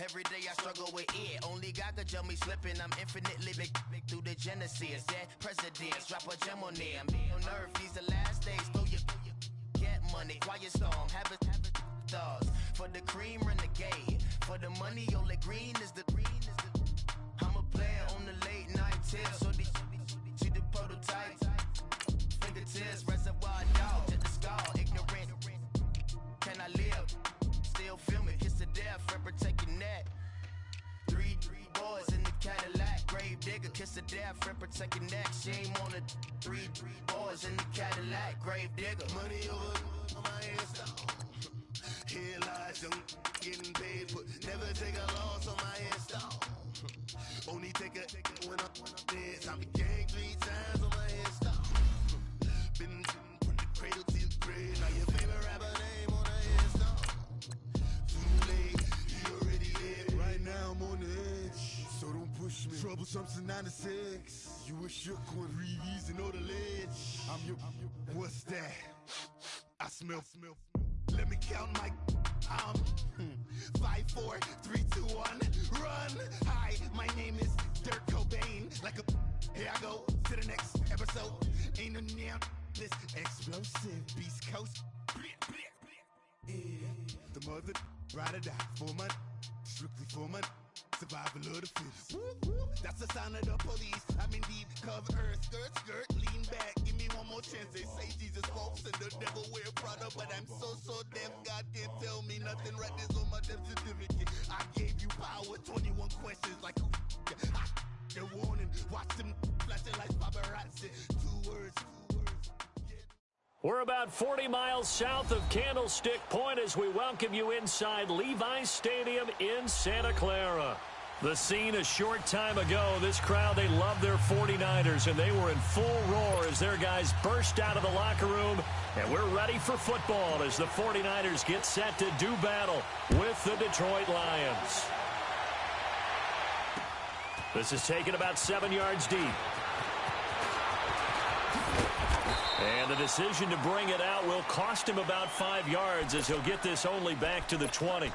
Every day I struggle with it. Only God could jump me slipping. I'm infinitely big through the genesis. Dead presidents, drop a gem on there. I'm on earth, these the last days. Throw your get money, quiet storm, have it stars. For the cream, renegade. For the money, only green is the I'm a player on the late night tips. So these see the prototype. Fingertips, reservoir dog, to the skull, ignorant. Can I live? Still feel me, kiss to death, friend, protect your neck. Three boys in the Cadillac, grave digger, kiss to death, friend, protect your neck. Shame on the three boys in the Cadillac, grave digger. Money over on my headstone. Here lies young, getting paid, but never take a loss on my headstone. Only take a when I'm dead. I be gang 3 times on my headstone. Been from the cradle to the grave. Now your favorite rapper name on the headstone. Too late, you already dead. Right now I'm on the edge, so don't push me. Troublesome since 96. You a shook one, Reeves and know the ledge. I'm your. What's that? I smell. Let me count my. 5, 4, 3, 2, 1, run. Hi, my name is Dirk Cobain. Like a. Here I go to the next episode. Ain't no damn this explosive Beast Coast. Yeah. The mother ride or die for my strictly for my survival of the fittest. That's the sign of the police. I'm in deep cover earth, skirt, lean back. Give me one more chance. They say Jesus walks and the devil wear Prada, but I'm so deaf. God can't tell me nothing. Right this on my death certificate. I gave you power. 21 questions like who? They're warning. Watch them flashing like paparazzi. 2 words. We're about 40 miles south of Candlestick Point as we welcome you inside Levi's Stadium in Santa Clara. The scene a short time ago, this crowd, they love their 49ers, and they were in full roar as their guys burst out of the locker room. And we're ready for football as the 49ers get set to do battle with the Detroit Lions. This is taken about 7 yards deep. And the decision to bring it out will cost him about 5 yards as he'll get this only back to the 20.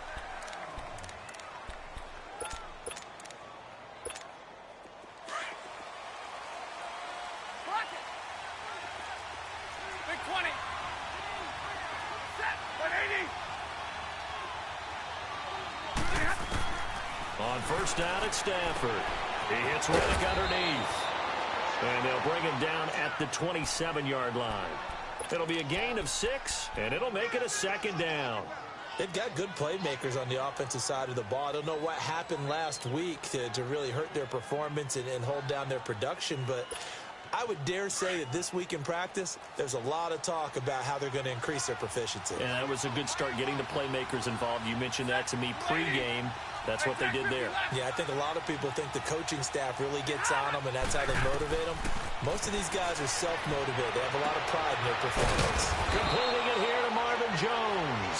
On first down at Stafford. He hits Reddick underneath. And they'll bring him down at the 27-yard line. It'll be a gain of 6, and it'll make it a 2nd down. They've got good playmakers on the offensive side of the ball. I don't know what happened last week to really hurt their performance and hold down their production, but I would dare say that this week in practice, there's a lot of talk about how they're going to increase their proficiency. Yeah, that was a good start getting the playmakers involved. You mentioned that to me pregame. That's what they did there. Yeah, I think a lot of people think the coaching staff really gets on them, and that's how they motivate them. Most of these guys are self-motivated. They have a lot of pride in their performance. Completing it here to Marvin Jones.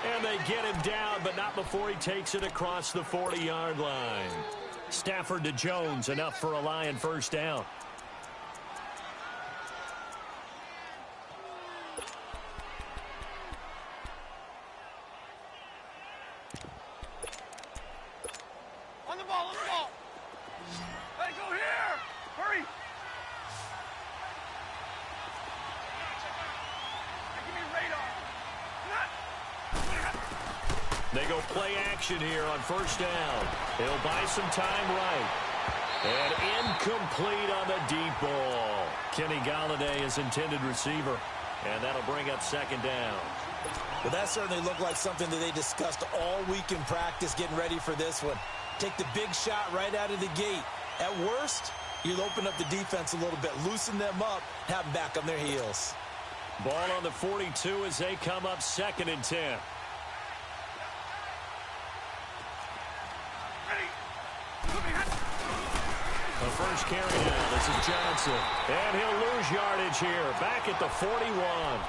And they get him down, but not before he takes it across the 40-yard line. Stafford to Jones, enough for a Lion first down. They go play action here on first down. He'll buy some time right. And incomplete on the deep ball. Kenny Galladay is intended receiver. And that'll bring up 2nd down. Well, that certainly looked like something that they discussed all week in practice getting ready for this one. Take the big shot right out of the gate. At worst, you'll open up the defense a little bit, loosen them up, have them back on their heels. Ball on the 42 as they come up 2nd and 10. The first carry now. This is Johnson. And he'll lose yardage here. Back at the 41.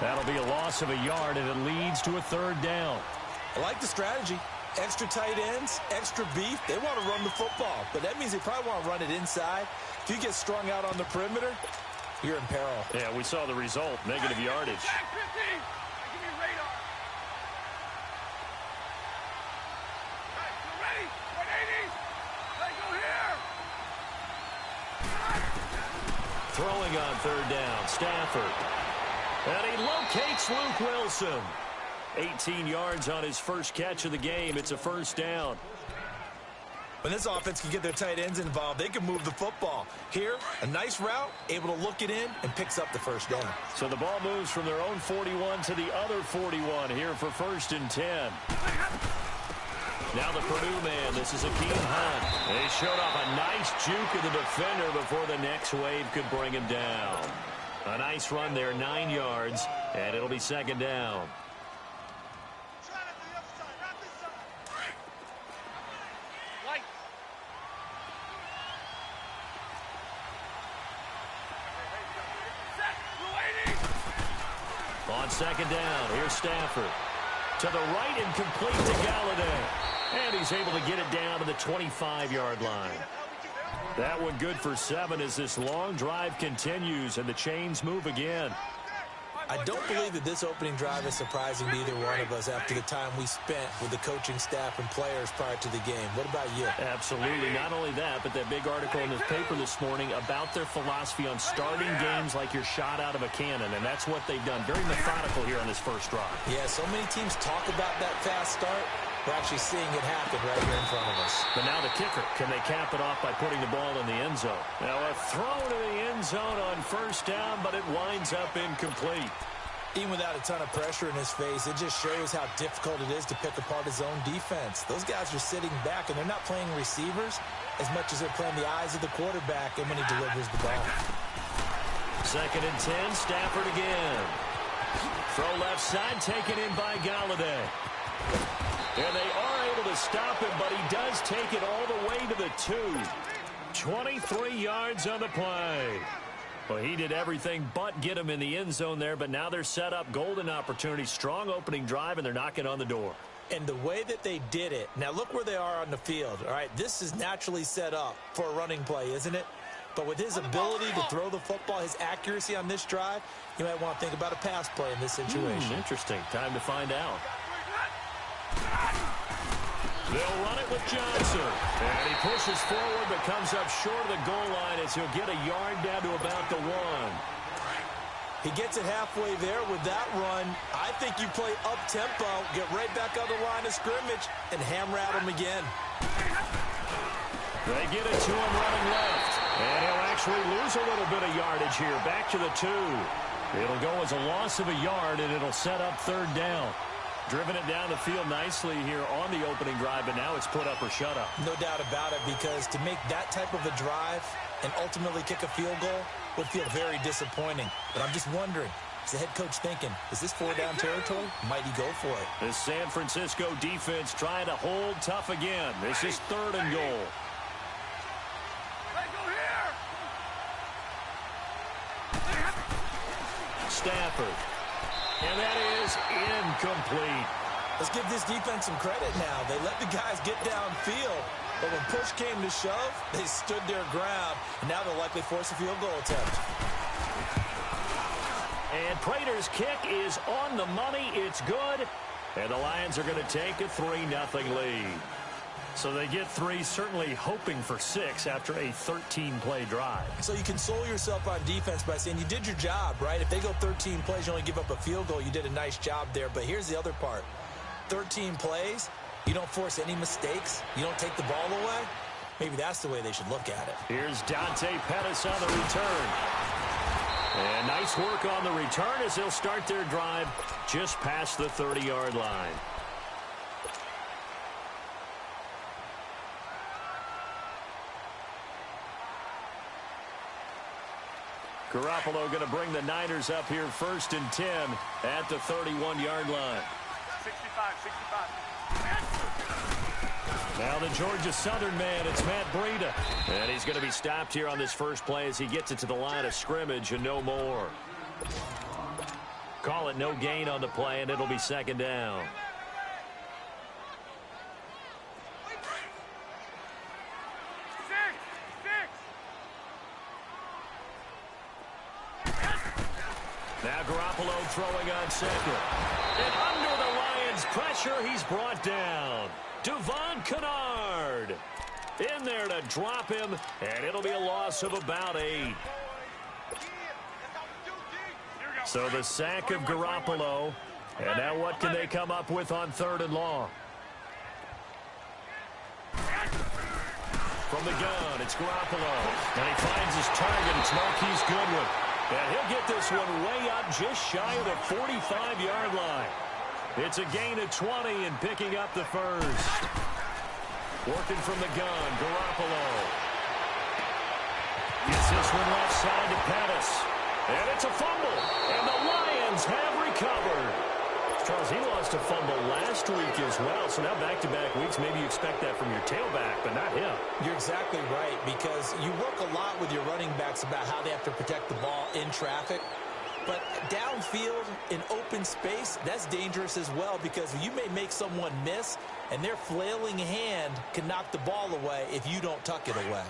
That'll be a loss of a yard, and it leads to a 3rd down. I like the strategy. Extra tight ends, extra beef. They want to run the football, but that means they probably want to run it inside. If you get strung out on the perimeter, you're in peril. Yeah, we saw the result. Negative yardage. Throwing on third down, Stafford. And he locates Luke Wilson. 18 yards on his first catch of the game. It's a first down. When this offense can get their tight ends involved, they can move the football. Here, a nice route, able to look it in, and picks up the first down. So the ball moves from their own 41 to the other 41 here for 1st and 10. Now the Purdue man, this is Akeem Hunt. They showed off a nice juke of the defender before the next wave could bring him down. A nice run there, 9 yards, and it'll be 2nd down. On 2nd down, here's Stafford. To the right and complete to Galladay. And he's able to get it down to the 25-yard line. That one good for 7 as this long drive continues and the chains move again. I don't believe that this opening drive is surprising to either one of us after the time we spent with the coaching staff and players prior to the game. What about you? Absolutely. Not only that, but that big article in the paper this morning about their philosophy on starting games like you're shot out of a cannon, and that's what they've done. Very methodical here on this first drive. Yeah, so many teams talk about that fast start. We're actually seeing it happen right here in front of us. But now the kicker. Can they cap it off by putting the ball in the end zone? Now a throw to the end zone on 1st down, but it winds up incomplete. Even without a ton of pressure in his face, it just shows how difficult it is to pick apart his own defense. Those guys are sitting back, and they're not playing receivers as much as they're playing the eyes of the quarterback and when he delivers the ball. 2nd and 10, Stafford again. Throw left side, taken in by Galladay. And they are able to stop him, but he does take it all the way to the 2. 23 yards on the play. Well, he did everything but get him in the end zone there, but now they're set up. Golden opportunity, strong opening drive, and they're knocking on the door. And the way that they did it, now look where they are on the field. All right, this is naturally set up for a running play, isn't it? But with his ability to throw the football, his accuracy on this drive, you might want to think about a pass play in this situation. Interesting. Time to find out. They'll run it with Johnson. And he pushes forward but comes up short of the goal line as he'll get a yard down to about the 1. He gets it halfway there with that run. I think you play up-tempo, get right back on the line of scrimmage, and hammer at him again. They get it to him running left. And he'll actually lose a little bit of yardage here. Back to the 2. It'll go as a loss of a yard, and it'll set up 3rd down. Driven it down the field nicely here on the opening drive, but now it's put up or shut up. No doubt about it, because to make that type of a drive and ultimately kick a field goal would feel very disappointing. But I'm just wondering, is the head coach thinking, is this 4-down territory? Might he go for it? The San Francisco defense trying to hold tough again. This is 3rd and goal. Stafford. And that is incomplete. Let's give this defense some credit now. They let the guys get downfield, but when push came to shove, they stood their ground, and now they'll likely force a field goal attempt. And Prater's kick is on the money. It's good. And the Lions are going to take a 3-0 lead. So they get 3, certainly hoping for 6 after a 13-play drive. So you console yourself on defense by saying you did your job, right? If they go 13 plays, you only give up a field goal, you did a nice job there. But here's the other part. 13 plays, you don't force any mistakes, you don't take the ball away. Maybe that's the way they should look at it. Here's Dante Pettis on the return. And nice work on the return as they'll start their drive just past the 30-yard line. Garoppolo going to bring the Niners up here 1st and 10 at the 31-yard line. 65. Now the Georgia Southern man, it's Matt Breida. And he's going to be stopped here on this first play as he gets it to the line of scrimmage and no more. Call it no gain on the play, and it'll be 2nd down. Now Garoppolo throwing on 2nd. And under the Lions' pressure, he's brought down. Devon Kennard in there to drop him, and it'll be a loss of about 8. So the sack of Garoppolo. And now what can they come up with on 3rd and long? From the gun, it's Garoppolo. And he finds his target. It's Marquise Goodwin. And he'll get this one way up just shy of the 45-yard line. It's a gain of 20 and picking up the first. Working from the gun, Garoppolo. Gets this one left side to Pettis. And it's a fumble. And the Lions have recovered. Charles, he lost a fumble last week as well. So now back-to-back weeks, maybe you expect that from your tailback, but not him. You're exactly right, because you work a lot with your running backs about how they have to protect the ball in traffic. But downfield, in open space, that's dangerous as well, because you may make someone miss, and their flailing hand can knock the ball away if you don't tuck it away.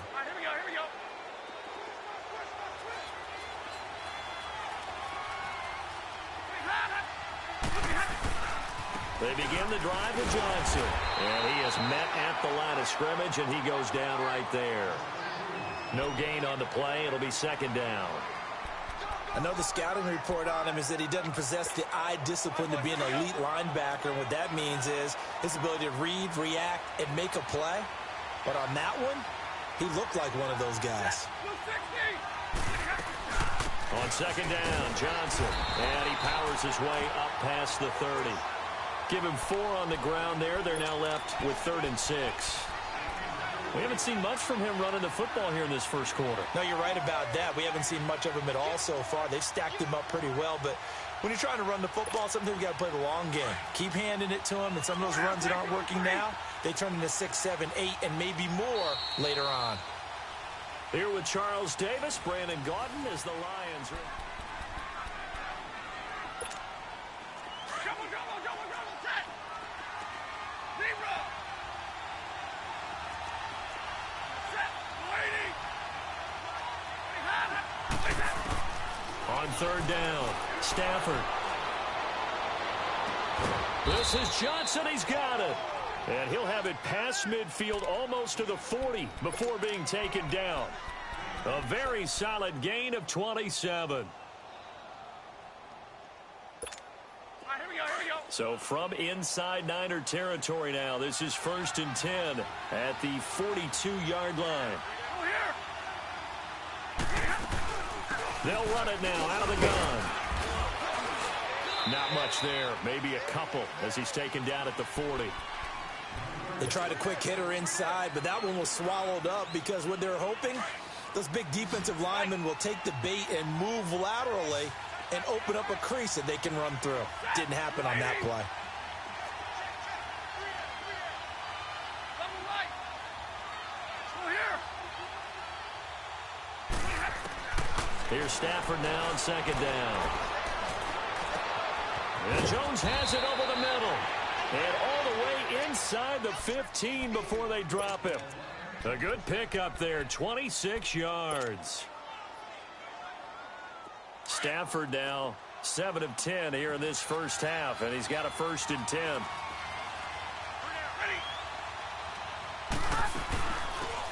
They begin the drive with Johnson. And he is met at the line of scrimmage, and he goes down right there. No gain on the play. It'll be 2nd down. I know the scouting report on him is that he doesn't possess the eye discipline to be an elite linebacker. And what that means is his ability to read, react, and make a play. But on that one, he looked like one of those guys. On 2nd down, Johnson. And he powers his way up past the 30. Give him 4 on the ground there. They're now left with 3rd and 6. We haven't seen much from him running the football here in this first quarter. No, you're right about that. We haven't seen much of him at all so far. They've stacked him up pretty well. But when you're trying to run the football, sometimes you got to play the long game. Keep handing it to him, and some of those runs that aren't working now, they turn into 6, 7, 8, and maybe more later on. Here with Charles Davis, Brandon Gaudin as the Lions are... On 3rd down, Stafford. This is Johnson. He's got it. And he'll have it past midfield almost to the 40 before being taken down. A very solid gain of 27. So from inside Niner territory now, this is 1st and 10 at the 42-yard line. They'll run it now out of the gun. Not much there. Maybe a couple as he's taken down at the 40. They tried a quick hitter inside, but that one was swallowed up because what they're hoping, those big defensive linemen will take the bait and move laterally and open up a crease that they can run through. Didn't happen on that play. Here's Stafford now on 2nd down. And Jones has it over the middle. And all the way inside the 15 before they drop him. A good pickup there, 26 yards. Stafford now 7 of 10 here in this first half, and he's got a 1st and 10.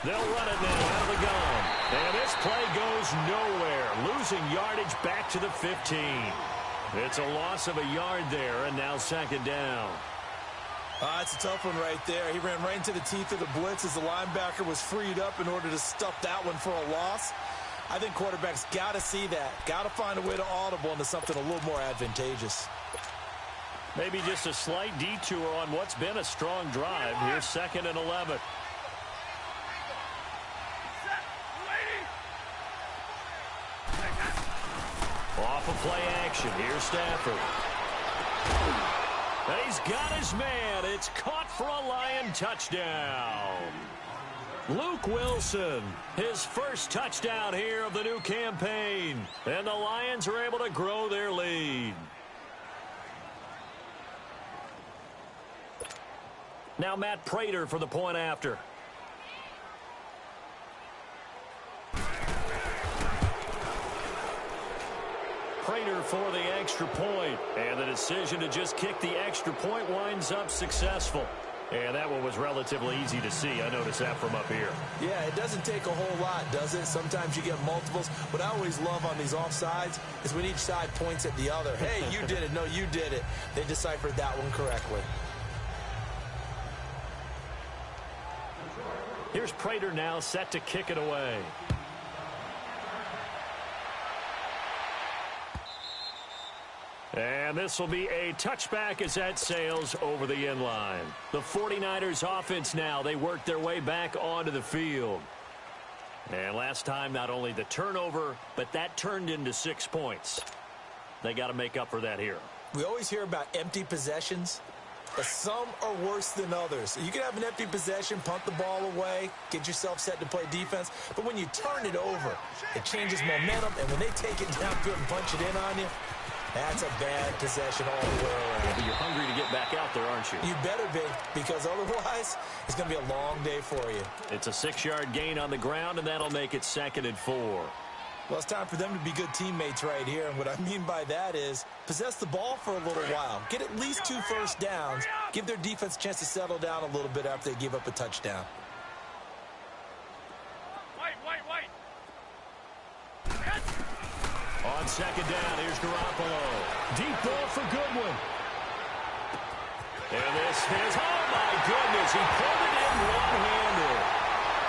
They'll run it now out of the gun. And this play goes nowhere. Losing yardage back to the 15. It's a loss of a yard there, and now 2nd down. It's a tough one right there. He ran right into the teeth of the blitz as the linebacker was freed up in order to stuff that one for a loss. I think quarterbacks got to see that. Got to find a way to audible into something a little more advantageous. Maybe just a slight detour on what's been a strong drive. Here's 2nd and 11. Off of play action. Here's Stafford. And he's got his man. It's caught for a Lion touchdown. Luke Wilson, his first touchdown here of the new campaign. And the Lions are able to grow their lead. Now Matt Prater for the point after. Prater for the extra point. And the decision to just kick the extra point winds up successful. And that one was relatively easy to see. I noticed that from up here. Yeah, it doesn't take a whole lot, does it? Sometimes you get multiples. What I always love on these offsides is when each side points at the other. Hey, you did it. No, you did it. They deciphered that one correctly. Here's Prater now set to kick it away. And this will be a touchback as that sails over the end line. The 49ers offense now, they work their way back onto the field. And last time, not only the turnover, but that turned into 6 points. They got to make up for that here. We always hear about empty possessions, but some are worse than others. You can have an empty possession, punt the ball away, get yourself set to play defense, but when you turn it over, it changes momentum, and when they take it downfield and punch it in on you, that's a bad possession all the way around. But you're hungry to get back out there, aren't you? You better be, because otherwise, it's going to be a long day for you. It's a 6-yard gain on the ground, and that'll make it 2nd and 4. Well, it's time for them to be good teammates right here, and what I mean by that is possess the ball for a little while, get at least 2 first downs, give their defense a chance to settle down a little bit after they give up a touchdown. On 2nd down, here's Garoppolo. Deep ball for Goodwin. And this is, oh my goodness, he pulled it in one-handed.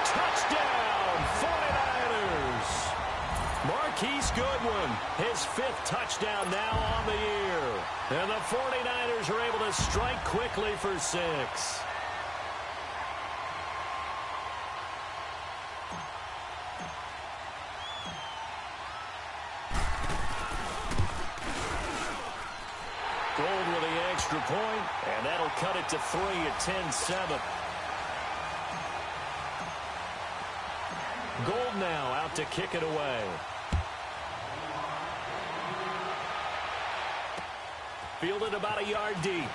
Touchdown, 49ers. Marquise Goodwin, his 5th touchdown now on the year. And the 49ers are able to strike quickly for 6. Gold with the extra point, and that'll cut it to 3 at 10-7. Gold now out to kick it away. Fielded about a yard deep.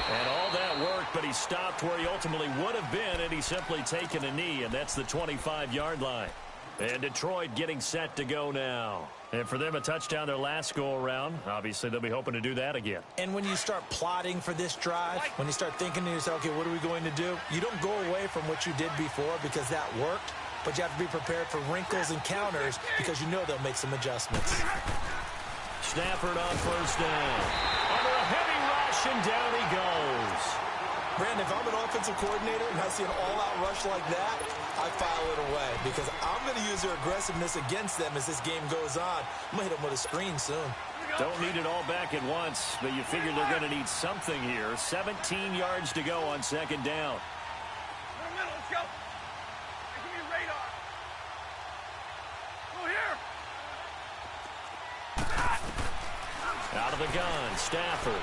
And all that work, but he stopped where he ultimately would have been had he simply taken a knee, and that's the 25-yard line. And Detroit getting set to go now. And for them, a touchdown their last go-around. Obviously, they'll be hoping to do that again. And when you start plotting for this drive, when you start thinking to yourself, okay, what are we going to do? You don't go away from what you did before because that worked, but you have to be prepared for wrinkles and counters because you know they'll make some adjustments. Stafford on 1st down. Under a heavy rush, and down he goes. Brandon, if I'm an offensive coordinator and I see an all-out rush like that, I file it away because I'm going to use their aggressiveness against them as this game goes on. I'm going to hit them with a screen soon. Don't need it all back at once, but you figure they're going to need something here. 17 yards to go on 2nd down. Let's go. Give me radar. Go here. Out of the gun, Stafford.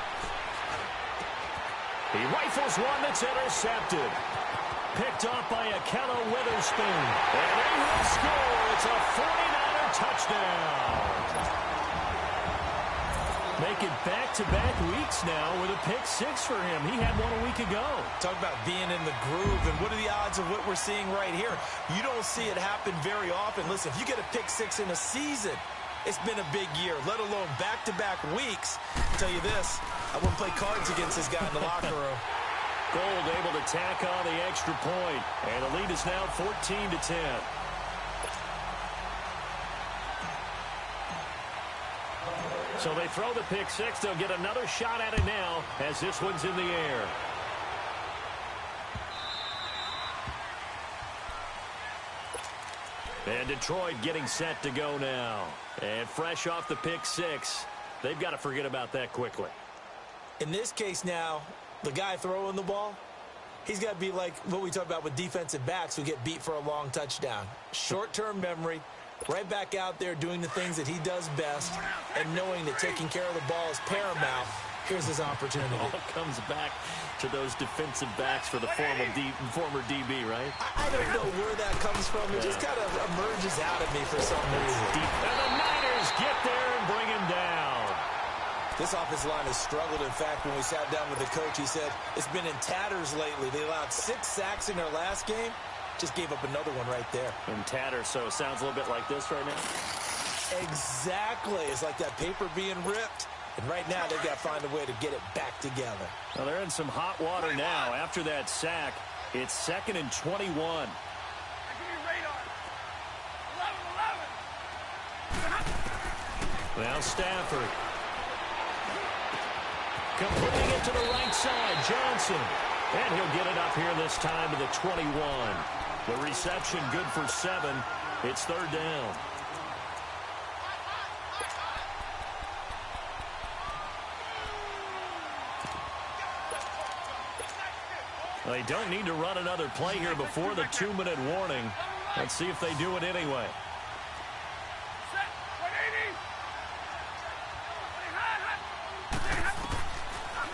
He rifles one that's intercepted. Picked off by Akello Witherspoon. And they will score. It's a 49er touchdown. Making back-to-back weeks now with a pick 6 for him. He had one a week ago. Talk about being in the groove, and what are the odds of what we're seeing right here? You don't see it happen very often. Listen, if you get a pick 6 in a season, it's been a big year, let alone back-to-back weeks. I'll tell you this, I wouldn't play cards against this guy in the locker room. Gold able to tack on the extra point, and the lead is now 14-10. So they throw the pick 6. They'll get another shot at it now as this one's in the air. And Detroit getting set to go now. And fresh off the pick 6, they've got to forget about that quickly. In this case now, the guy throwing the ball, he's got to be like what we talk about with defensive backs who get beat for a long touchdown. Short-term memory, right back out there doing the things that he does best, and knowing that taking care of the ball is paramount. Here's his opportunity. It all comes back to those defensive backs for the former DB, right? I don't know where that comes from. It just kind of emerges out of me for some reason. And the Niners get there and bring him down. This offensive line has struggled. In fact, when we sat down with the coach, he said it's been in tatters lately. They allowed 6 sacks in their last game. Just gave up another one right there. In tatters, so it sounds a little bit like this right now. Exactly. It's like that paper being ripped. And right now, they've got to find a way to get it back together. Well, they're in some hot water now. After that sack, it's 2nd and 21. Now Stafford. Completing it to the right side, Johnson. And he'll get it up here this time to the 21. The reception good for 7. It's 3rd down. They don't need to run another play here before the 2-minute warning. Let's see if they do it anyway.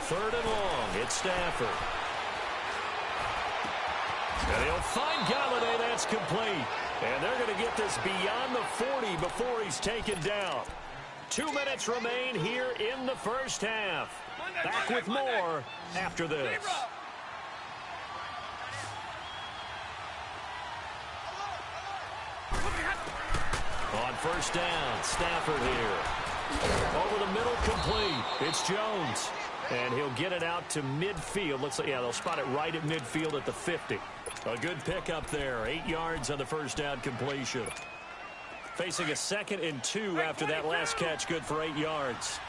3rd and long. It's Stafford. And he'll find Galladay. That's complete. And they're going to get this beyond the 40 before he's taken down. 2 minutes remain here in the first half. Back with more after this. On 1st down, Stafford here. Over the middle, complete. It's Jones. And he'll get it out to midfield. Looks like, yeah, they'll spot it right at midfield at the 50. A good pickup there. 8 yards on the 1st down completion. Facing a 2nd and 2 after that last catch, good for 8 yards.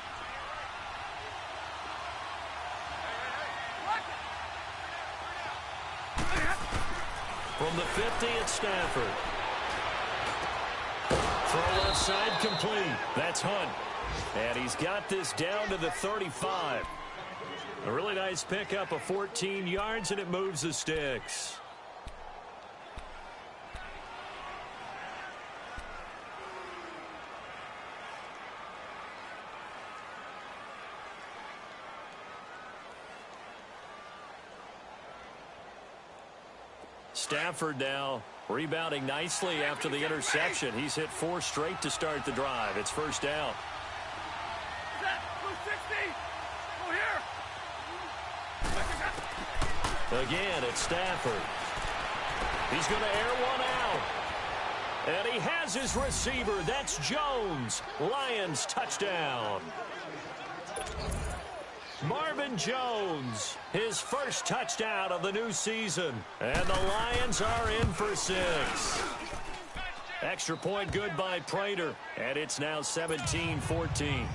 From the 50, it's Stafford. Throw left side, complete. That's Hunt. And he's got this down to the 35. A really nice pickup of 14 yards, and it moves the sticks. Stafford now rebounding nicely after the interception. He's hit 4 straight to start the drive. It's 1st down. Again, it's Stafford. He's going to air one out. And he has his receiver. That's Jones. Lions touchdown. Marvin Jones, his first touchdown of the new season. And the Lions are in for 6. Extra point good by Prater. And it's now 17-14.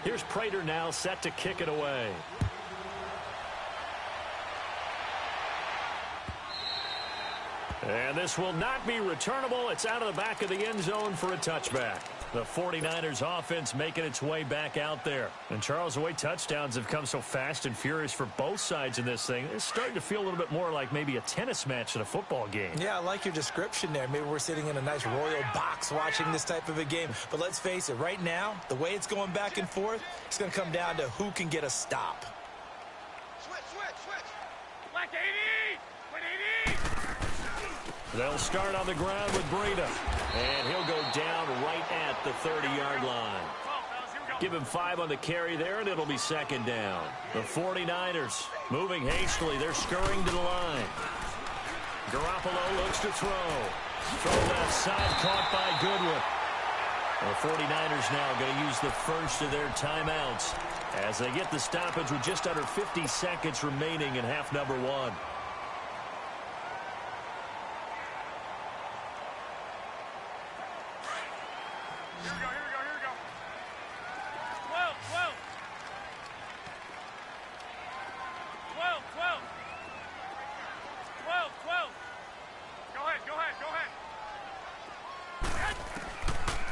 Here's Prater now set to kick it away. And this will not be returnable. It's out of the back of the end zone for a touchback. The 49ers offense making its way back out there. And Charles, the way touchdowns have come so fast and furious for both sides in this thing, it's starting to feel a little bit more like maybe a tennis match than a football game. Yeah, I like your description there. Maybe we're sitting in a nice royal box watching this type of a game. But let's face it, right now, the way it's going back and forth, it's going to come down to who can get a stop. Black 80! 180! They'll start on the ground with Breida. And he'll go down right at the 30-yard line. Give him 5 on the carry there, and it'll be 2nd down. The 49ers moving hastily. They're scurrying to the line. Garoppolo looks to throw. Throw left side, caught by Goodwin. The 49ers now going to use the first of their timeouts as they get the stoppage with just under 50 seconds remaining in half number 1.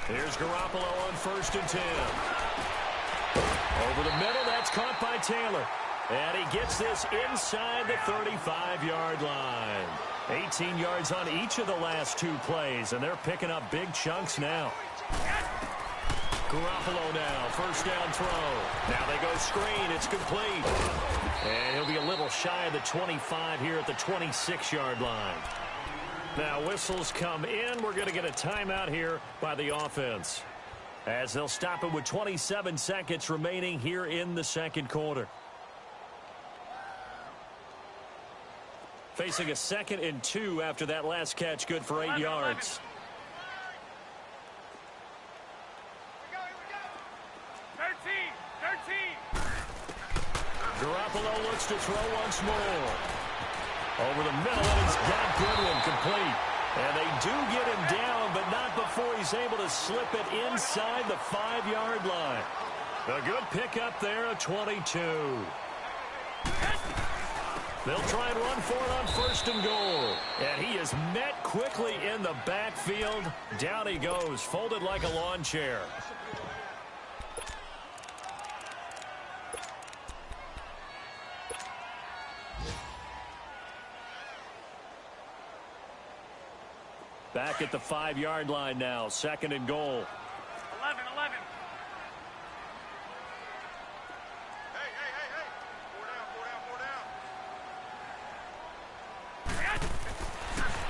Here's Garoppolo on 1st and 10. Over the middle, that's caught by Taylor. And he gets this inside the 35-yard line. 18 yards on each of the last 2 plays, and they're picking up big chunks now. Garoppolo now, 1st down throw. Now they go screen, it's complete. And he'll be a little shy of the 25 here at the 26-yard line. Now whistles come in. We're going to get a timeout here by the offense, as they'll stop it with 27 seconds remaining here in the 2nd quarter. Facing a 2nd and 2 after that last catch, good for 8 yards. Garoppolo looks to throw once more. Over the middle, and he's got Goodwin complete. And they do get him down, but not before he's able to slip it inside the 5-yard line. A good pickup there, a 22. They'll try and run for it on 1st and goal. And he is met quickly in the backfield. Down he goes, folded like a lawn chair. Back at the 5-yard line now, 2nd and goal. 11. Hey. 4 down.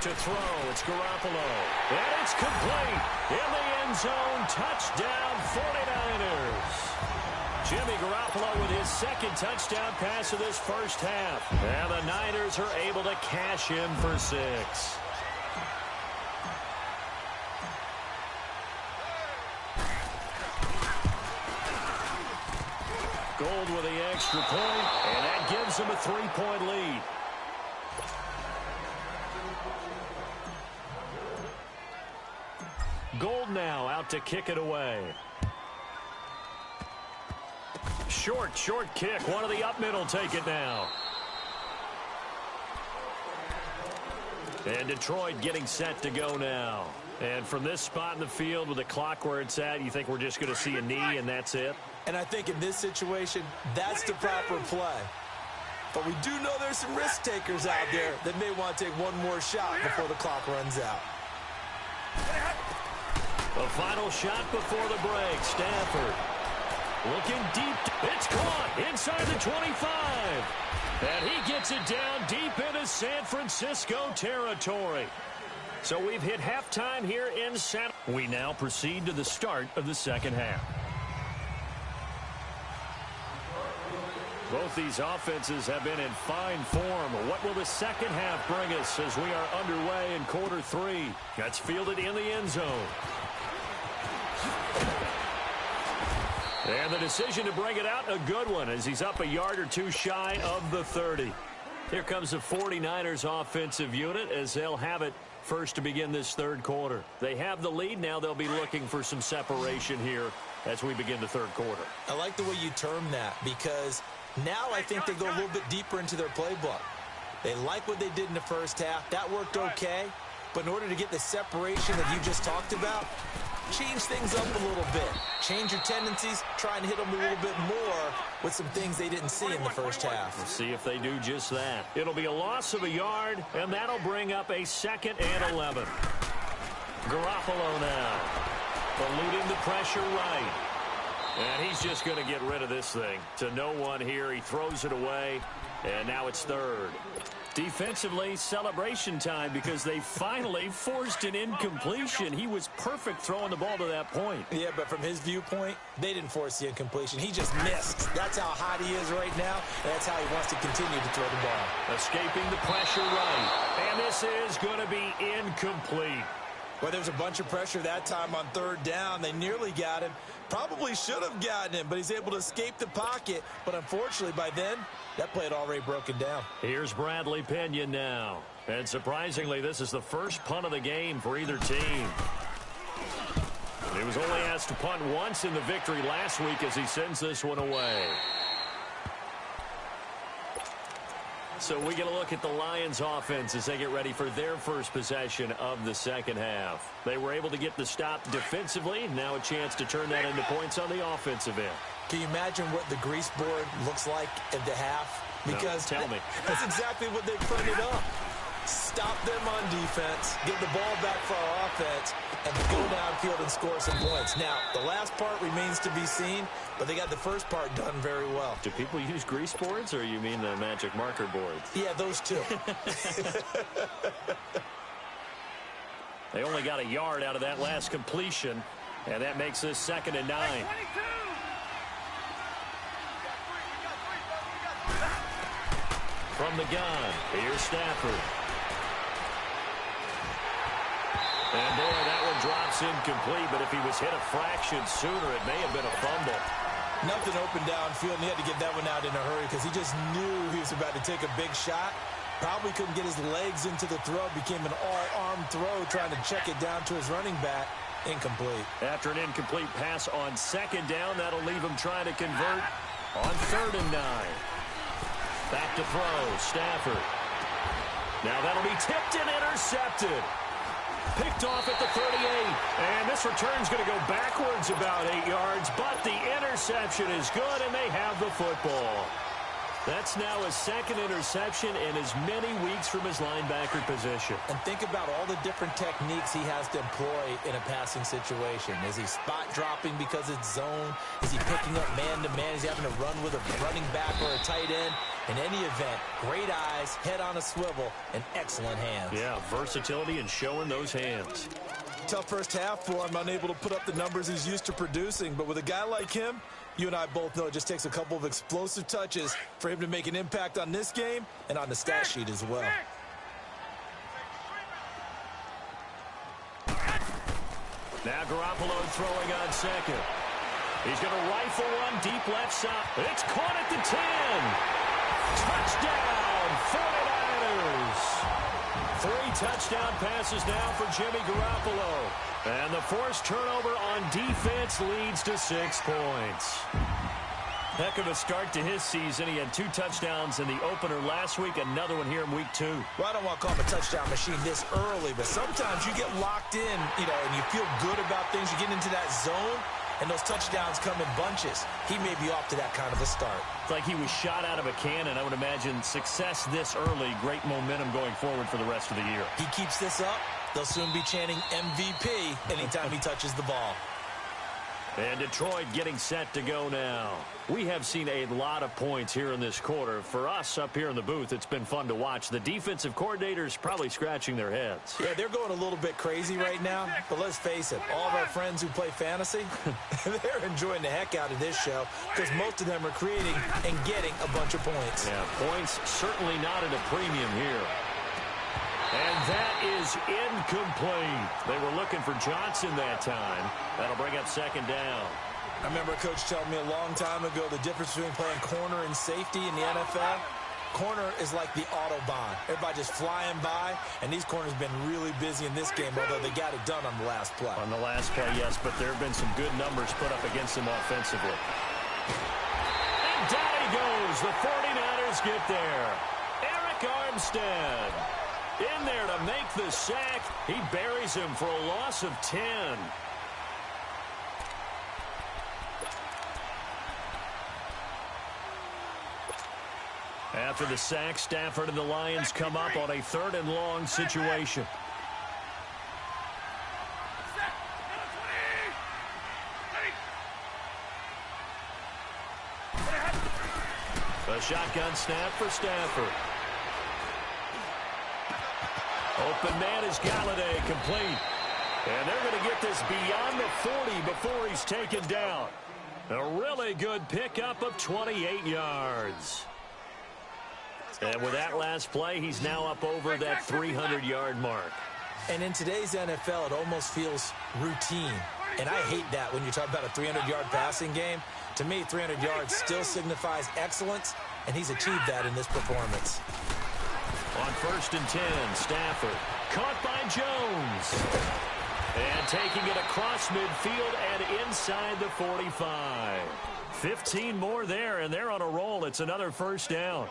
To throw, it's Garoppolo. And it's complete. In the end zone, touchdown 49ers. Jimmy Garoppolo with his 2nd touchdown pass of this first half. And the Niners are able to cash in for 6. Gold with the extra point, and that gives him a 3-point lead. Gold now out to kick it away. Short kick. One of the up middle take it now. And Detroit getting set to go now. And from this spot in the field with the clock where it's at, you think we're just going to see a knee and that's it? And I think in this situation, that's the proper play. But we do know there's some risk takers out there that may want to take one more shot before the clock runs out. The final shot before the break. Stafford looking deep. It's caught inside the 25. And he gets it down deep into San Francisco territory. So we've hit halftime here in San. We now proceed to the start of the 2nd half. Both these offenses have been in fine form. What will the 2nd half bring us as we are underway in quarter 3? That's fielded in the end zone. And the decision to bring it out, a good one, as he's up a yard or two shy of the 30. Here comes the 49ers offensive unit as they'll have it first to begin this 3rd quarter. They have the lead. Now they'll be looking for some separation here as we begin the 3rd quarter. I like the way you term that because now I think they go a little bit deeper into their playbook. They like what they did in the first half. That worked okay. But in order to get the separation that you just talked about, change things up a little bit. Change your tendencies. Try and hit them a little bit more with some things they didn't see in the first half. We'll see if they do just that. It'll be a loss of a yard, and that'll bring up a 2nd and 11. Garoppolo now, eluding the pressure right. And he's just going to get rid of this thing. To no one here. He throws it away, and now it's 3rd. Defensively, celebration time because they finally forced an incompletion. He was perfect throwing the ball to that point. Yeah, but from his viewpoint, they didn't force the incompletion. He just missed. That's how hot he is right now, and that's how he wants to continue to throw the ball. Escaping the pressure right. And this is going to be incomplete. Well, there was a bunch of pressure that time on 3rd down. They nearly got him. Probably should have gotten him, but he's able to escape the pocket. But unfortunately, by then, that play had already broken down. Here's Bradley Pinion now. And surprisingly, this is the first punt of the game for either team. He was only asked to punt once in the victory last week as he sends this one away. So we get a look at the Lions offense as they get ready for their first possession of the 2nd half. They were able to get the stop defensively. Now a chance to turn that into points on the offensive end. Can you imagine what the grease board looks like at the half? Because no, tell me. That's exactly what they printed up. Stop them on defense, get the ball back for our offense, and go downfield and score some points. Now, the last part remains to be seen, but they got the first part done very well. Do people use grease boards, or you mean the magic marker boards? Yeah, those two. They only got a yard out of that last completion, and that makes this 2nd and 9. From the gun, here's Stafford. And boy, that one drops incomplete, but if he was hit a fraction sooner, it may have been a fumble. Nothing open downfield, and he had to get that one out in a hurry because he just knew he was about to take a big shot. Probably couldn't get his legs into the throw. Became an all-arm throw, trying to check it down to his running back. Incomplete. After an incomplete pass on second down, that'll leave him trying to convert on 3rd and 9. Back to throw, Stafford. Now that'll be tipped and intercepted. Picked off at the 38. And this return's going to go backwards about 8 yards, but the interception is good, and they have the football. That's now his 2nd interception in as many weeks from his linebacker position. And think about all the different techniques he has to employ in a passing situation. Is he spot dropping because it's zone? Is he picking up man-to-man? Is he having to run with a running back or a tight end? In any event, great eyes, head on a swivel, and excellent hands. Yeah, versatility and showing those hands. Tough first half for him, unable to put up the numbers he's used to producing. But with a guy like him, you and I both know it just takes a couple of explosive touches for him to make an impact on this game and on the stat sheet as well. Now Garoppolo throwing on second. He's going to rifle one deep left side. It's caught at the 10. Touchdown, 49ers. 3 touchdown passes now for Jimmy Garoppolo. And the forced turnover on defense leads to 6 points. Heck of a start to his season. He had 2 touchdowns in the opener last week, another one here in week 2. Well, I don't want to call him a touchdown machine this early, but sometimes you get locked in, and you feel good about things. You get into that zone, and those touchdowns come in bunches. He may be off to that kind of a start. It's like he was shot out of a cannon. I would imagine success this early, great momentum going forward for the rest of the year. He keeps this up, they'll soon be chanting MVP anytime he touches the ball. And Detroit getting set to go now. We have seen a lot of points here in this quarter. For us up here in the booth, it's been fun to watch. The defensive coordinators probably scratching their heads. Yeah, they're going a little bit crazy right now. But let's face it, all of our friends who play fantasy, they're enjoying the heck out of this show because most of them are creating and getting a bunch of points. Yeah, points certainly not at a premium here. And that is incomplete. They were looking for Johnson that time. That'll bring up 2nd down. I remember a coach telling me a long time ago the difference between playing corner and safety in the NFL. Corner is like the Autobahn. Everybody just flying by, and these corners have been really busy in this game, although they got it done on the last play. On the last play, yes, but there have been some good numbers put up against them offensively. And down he goes. The 49ers get there. Eric Armstead in there to make the sack. He buries him for a loss of 10. After the sack, Stafford and the Lions come up on a 3rd and long situation. A shotgun snap for Stafford. Open man is Galladay, complete. And they're going to get this beyond the 40 before he's taken down. A really good pickup of 28 yards. And with that last play, he's now up over that 300-yard mark. And in today's NFL, it almost feels routine. And I hate that when you talk about a 300-yard passing game. To me, 300 yards still signifies excellence, and he's achieved that in this performance. On 1st and 10, Stafford caught by Jones. And taking it across midfield and inside the 45. 15 more there, and they're on a roll. It's another 1st down.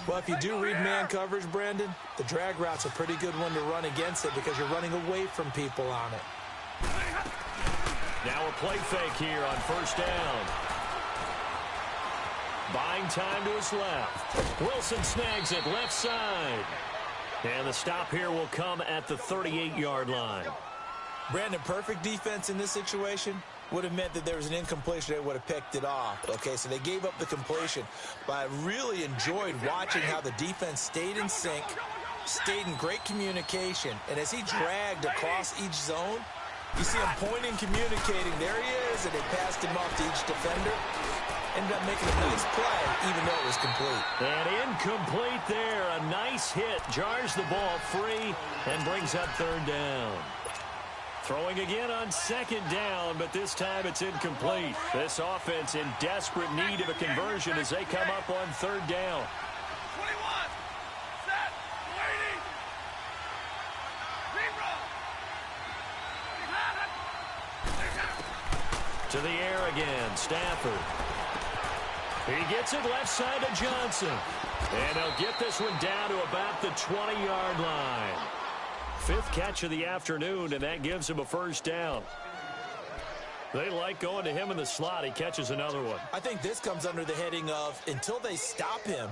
Well, if you do read man coverage, Brandon, the drag route's a pretty good one to run against it because you're running away from people on it. Now a play fake here on 1st down. Buying time to his left. Wilson snags it left side. And the stop here will come at the 38-yard line. Brandon, perfect defense in this situation would have meant that there was an incompletion. They would have picked it off. Okay, so they gave up the completion. But I really enjoyed watching how the defense stayed in sync, stayed in great communication. And as he dragged across each zone, you see him pointing, communicating. There he is, and they passed him off to each defender. Ended up making a nice play, even though it was complete. And incomplete there. A nice hit. Jars the ball free and brings up 3rd down. Throwing again on second down, but this time it's incomplete. This offense in desperate need of a conversion as they come up on third down. 21. Set. Waiting. Zero. To the air again, Stafford. He gets it left side to Johnson. And he'll get this one down to about the 20-yard line. Fifth catch of the afternoon, and that gives him a first down. They like going to him in the slot. He catches another one. I think this comes under the heading of, until they stop him,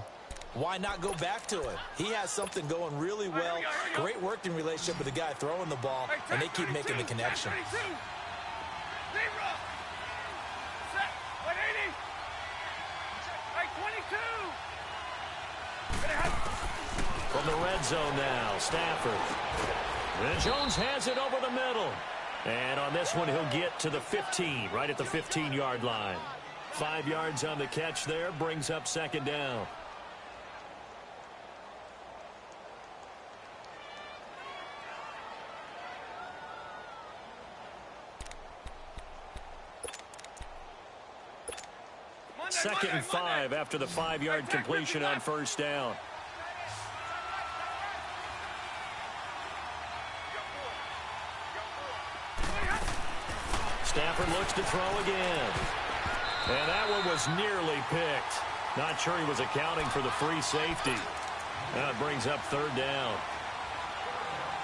why not go back to it? He has something going really well. Great working relationship with the guy throwing the ball, and they keep making the connection. From the red zone now, Stafford. And Jones has it over the middle. And on this one, he'll get to the 15, right at the 15-yard line. 5 yards on the catch there, brings up second down. Second and 5 after the 5-yard completion on first down. Stafford looks to throw again. And that one was nearly picked. Not sure he was accounting for the free safety. Now it brings up third down.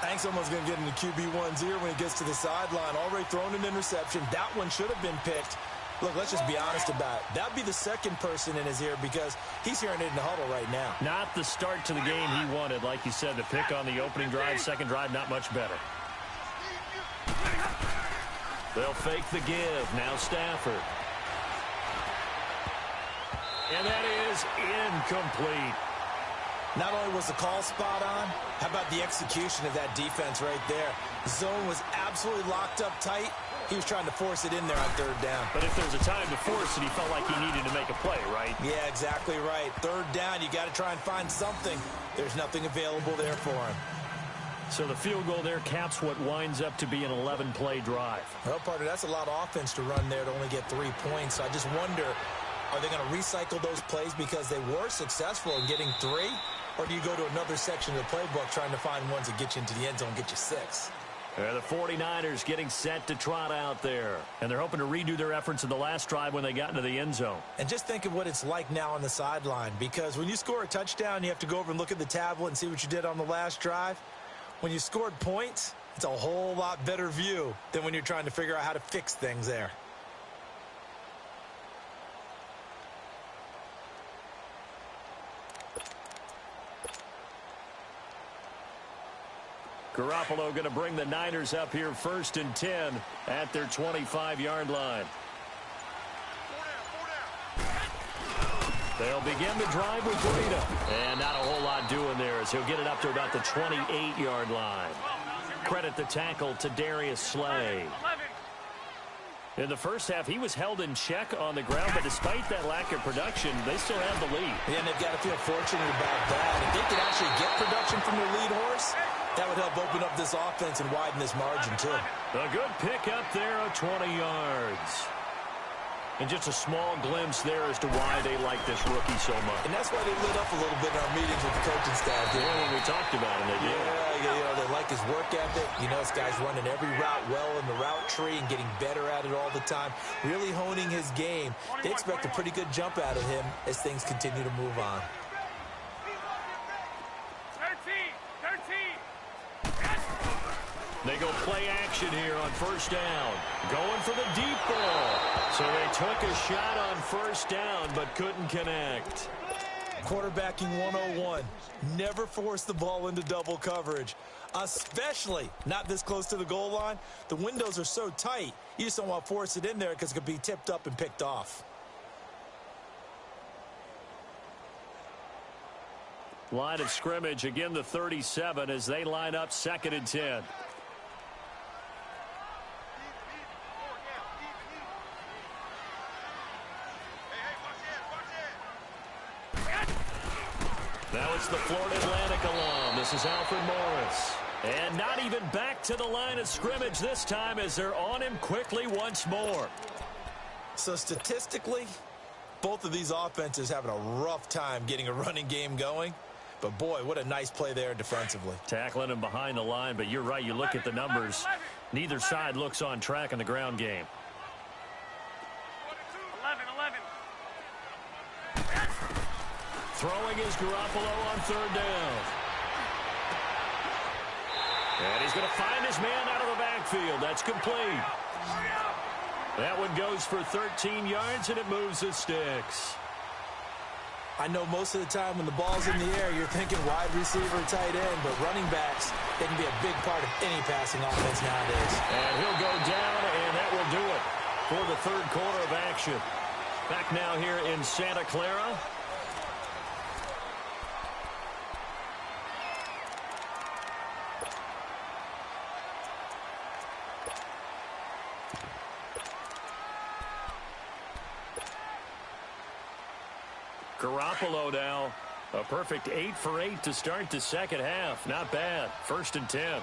I think someone's going to get into QB1's ear when he gets to the sideline. Already thrown an interception. That one should have been picked. Look, let's just be honest about it. That would be the second person in his ear because he's hearing it in the huddle right now. Not the start to the game he wanted. Like you said, the pick on the opening drive, second drive, not much better. They'll fake the give. Now Stafford. And that is incomplete. Not only was the call spot on, how about the execution of that defense right there? The zone was absolutely locked up tight. He was trying to force it in there on third down. But if there's a time to force it, he felt like he needed to make a play, right? Yeah, exactly right. Third down, you got to try and find something. There's nothing available there for him. So the field goal there caps what winds up to be an 11-play drive. Well, partner, that's a lot of offense to run there to only get 3 points. So I just wonder, are they going to recycle those plays because they were successful in getting 3? Or do you go to another section of the playbook trying to find ones that get you into the end zone and get you 6? The 49ers getting set to trot out there. And they're hoping to redo their efforts in the last drive when they got into the end zone. And just think of what it's like now on the sideline. Because when you score a touchdown, you have to go over and look at the tablet and see what you did on the last drive. When you scored points, it's a whole lot better view than when you're trying to figure out how to fix things there. Garoppolo going to bring the Niners up here first and 10 at their 25-yard line. They'll begin the drive with Breida. And not a whole lot doing there as he'll get it up to about the 28-yard line. Credit the tackle to Darius Slay. In the first half, he was held in check on the ground, but despite that lack of production, they still have the lead. Yeah, and they've got to feel fortunate about that. If they could actually get production from their lead horse, that would help open up this offense and widen this margin, too. A good pick up there of 20 yards. And just a small glimpse there as to why they like this rookie so much. And that's why they lit up a little bit in our meetings with the coaching staff. Yeah, when we talked about him, they did. Yeah, they like his work ethic. You know, this guy's running every route well in the route tree and getting better at it all the time. Really honing his game. They expect a pretty good jump out of him as things continue to move on. 13. They go play action here on first down. Going for the deep ball. So they took a shot on first down, but couldn't connect. Quarterbacking 101. Never force the ball into double coverage, especially not this close to the goal line. The windows are so tight, you just don't want to force it in there because it could be tipped up and picked off. Line of scrimmage, again the 37 as they line up second and 10. Now it's the Florida Atlantic alum. This is Alfred Morris. And not even back to the line of scrimmage this time as they're on him quickly once more. So statistically, both of these offenses having a rough time getting a running game going. But, boy, what a nice play there defensively. Tackling him behind the line, but you're right. You look at the numbers. Neither side looks on track in the ground game. 11. Throwing is Garoppolo on third down. And he's going to find his man out of the backfield. That's complete. That one goes for 13 yards, and it moves the sticks. I know most of the time when the ball's in the air, you're thinking wide receiver, tight end, but running backs, they can be a big part of any passing offense nowadays. And he'll go down, and that will do it for the third quarter of action. Back now here in Santa Clara. Garoppolo now, a perfect 8 for 8 to start the second half. Not bad. 1st and 10.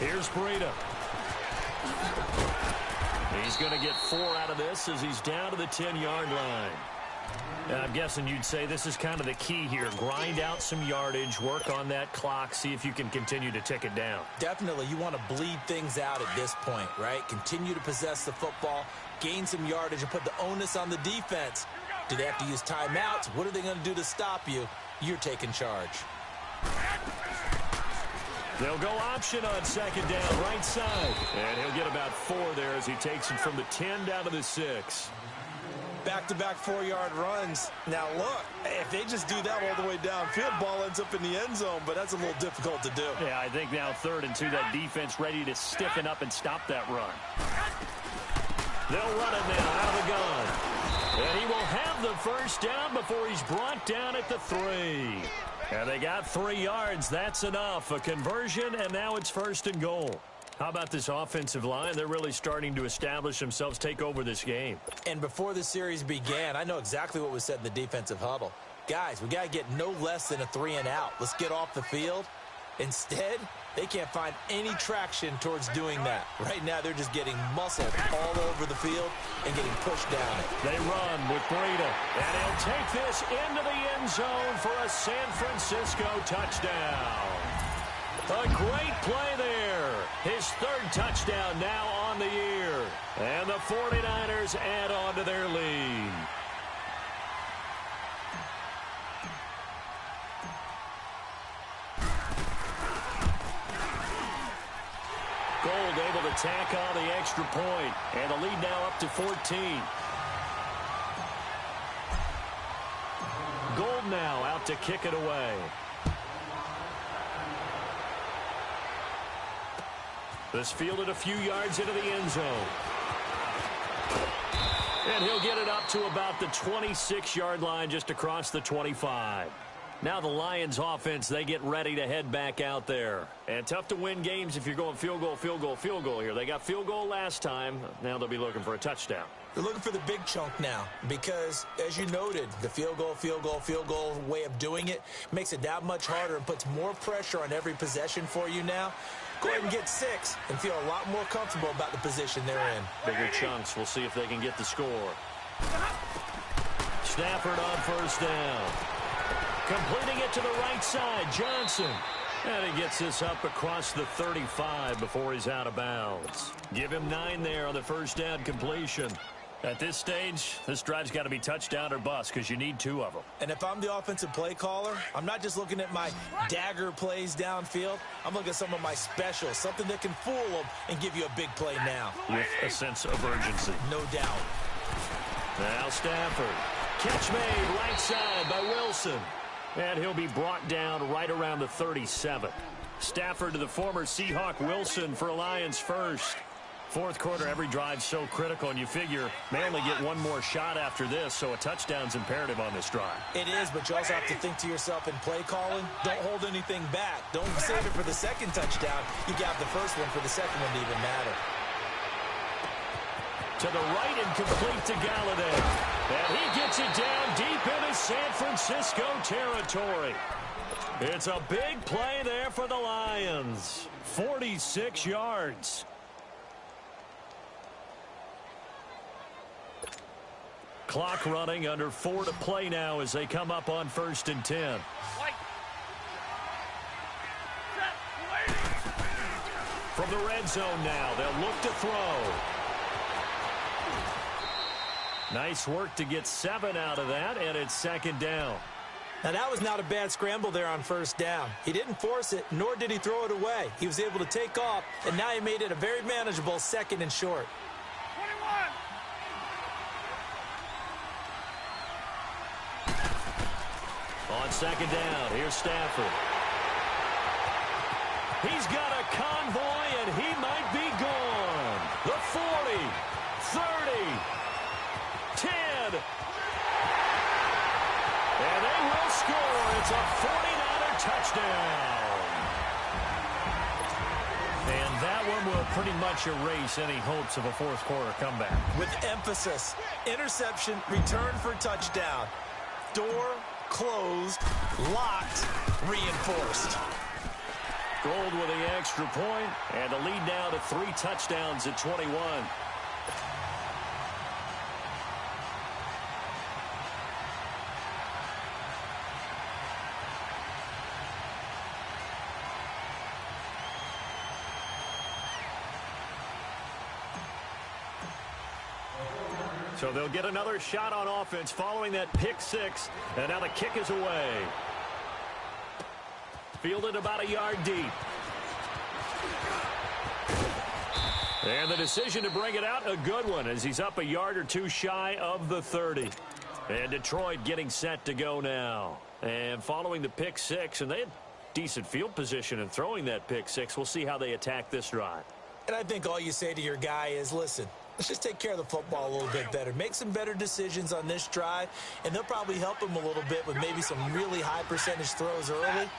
Here's Breida. He's going to get 4 out of this as he's down to the 10-yard line. I'm guessing you'd say this is kind of the key here. Grind out some yardage, work on that clock, see if you can continue to tick it down. Definitely, you want to bleed things out at this point, right? Continue to possess the football, gain some yardage, and put the onus on the defense. Do they have to use timeouts? What are they going to do to stop you? You're taking charge. They'll go option on second down, right side. And he'll get about 4 there as he takes it from the 10 down to the 6. Back-to-back 4-yard runs. Now, look, if they just do that all the way downfield, ball ends up in the end zone, but that's a little difficult to do. Yeah, I think now 3rd and 2, that defense ready to stiffen up and stop that run. They'll run it now out of the gun. And he will have the first down before he's brought down at the 3. And they got 3 yards. That's enough. A conversion, and now it's 1st and goal. How about this offensive line? They're really starting to establish themselves, take over this game. And before the series began, I know exactly what was said in the defensive huddle. Guys, we got to get no less than a 3 and out. Let's get off the field. Instead, they can't find any traction towards doing that. Right now, they're just getting muscled all over the field and getting pushed down it. They run with Breida, and he'll take this into the end zone for a San Francisco touchdown. A great play there. His 3rd touchdown now on the year. And the 49ers add on to their lead. Gold able to tack on the extra point. And the lead now up to 14. Gold now out to kick it away. This fielded a few yards into the end zone. And he'll get it up to about the 26-yard line, just across the 25. Now the Lions offense, they get ready to head back out there. And tough to win games if you're going field goal, field goal, field goal here. They got field goal last time. Now they'll be looking for a touchdown. They're looking for the big chunk now because, as you noted, the field goal way of doing it makes it that much harder and puts more pressure on every possession for you now. Go ahead and get 6 and feel a lot more comfortable about the position they're in. Bigger chunks. We'll see if they can get the score. Stafford on 1st down. Completing it to the right side, Johnson. And he gets this up across the 35 before he's out of bounds. Give him 9 there on the 1st down completion. At this stage, this drive's got to be touchdown or bust because you need 2 of them. And if I'm the offensive play caller, I'm not just looking at my dagger plays downfield. I'm looking at some of my specials, something that can fool them and give you a big play now. With a sense of urgency. No doubt. Now Stafford. Catch made right side by Wilson. And he'll be brought down right around the 37. Stafford to the former Seahawk Wilson for Lions first. 4th quarter, every drive so critical, and you figure they only get 1 more shot after this, so a touchdown's imperative on this drive. It is, but you also have to think to yourself in play calling, don't hold anything back. Don't save it for the 2nd touchdown. You got the 1st one for the 2nd one to even matter. To the right and complete to Galladay. And he gets it down deep into San Francisco territory. It's a big play there for the Lions. 46 yards. Clock running, under 4 to play now as they come up on 1st and 10. From the red zone now, they'll look to throw. Nice work to get 7 out of that, and it's 2nd down. Now, that was not a bad scramble there on 1st down. He didn't force it, nor did he throw it away. He was able to take off, and now he made it a very manageable 2nd and short. 21. On 2nd down, here's Stafford. He's got a convoy, and he might be gone. The 40, 30, 10. And they will score. It's a 49er touchdown. And that one will pretty much erase any hopes of a fourth-quarter comeback. With emphasis, interception, return for touchdown. Door closed, locked, reinforced. Gold with the extra point, and the lead now to 3 touchdowns at 21. So they'll get another shot on offense following that pick 6, and now the kick is away. Fielded about a yard deep. And the decision to bring it out, a good one, as he's up a yard or 2 shy of the 30. And Detroit getting set to go now. And following the pick 6, and they had decent field position in throwing that pick 6. We'll see how they attack this drive. And I think all you say to your guy is, listen, let's just take care of the football a little bit better. Make some better decisions on this drive, and they'll probably help him a little bit with maybe some really high percentage throws early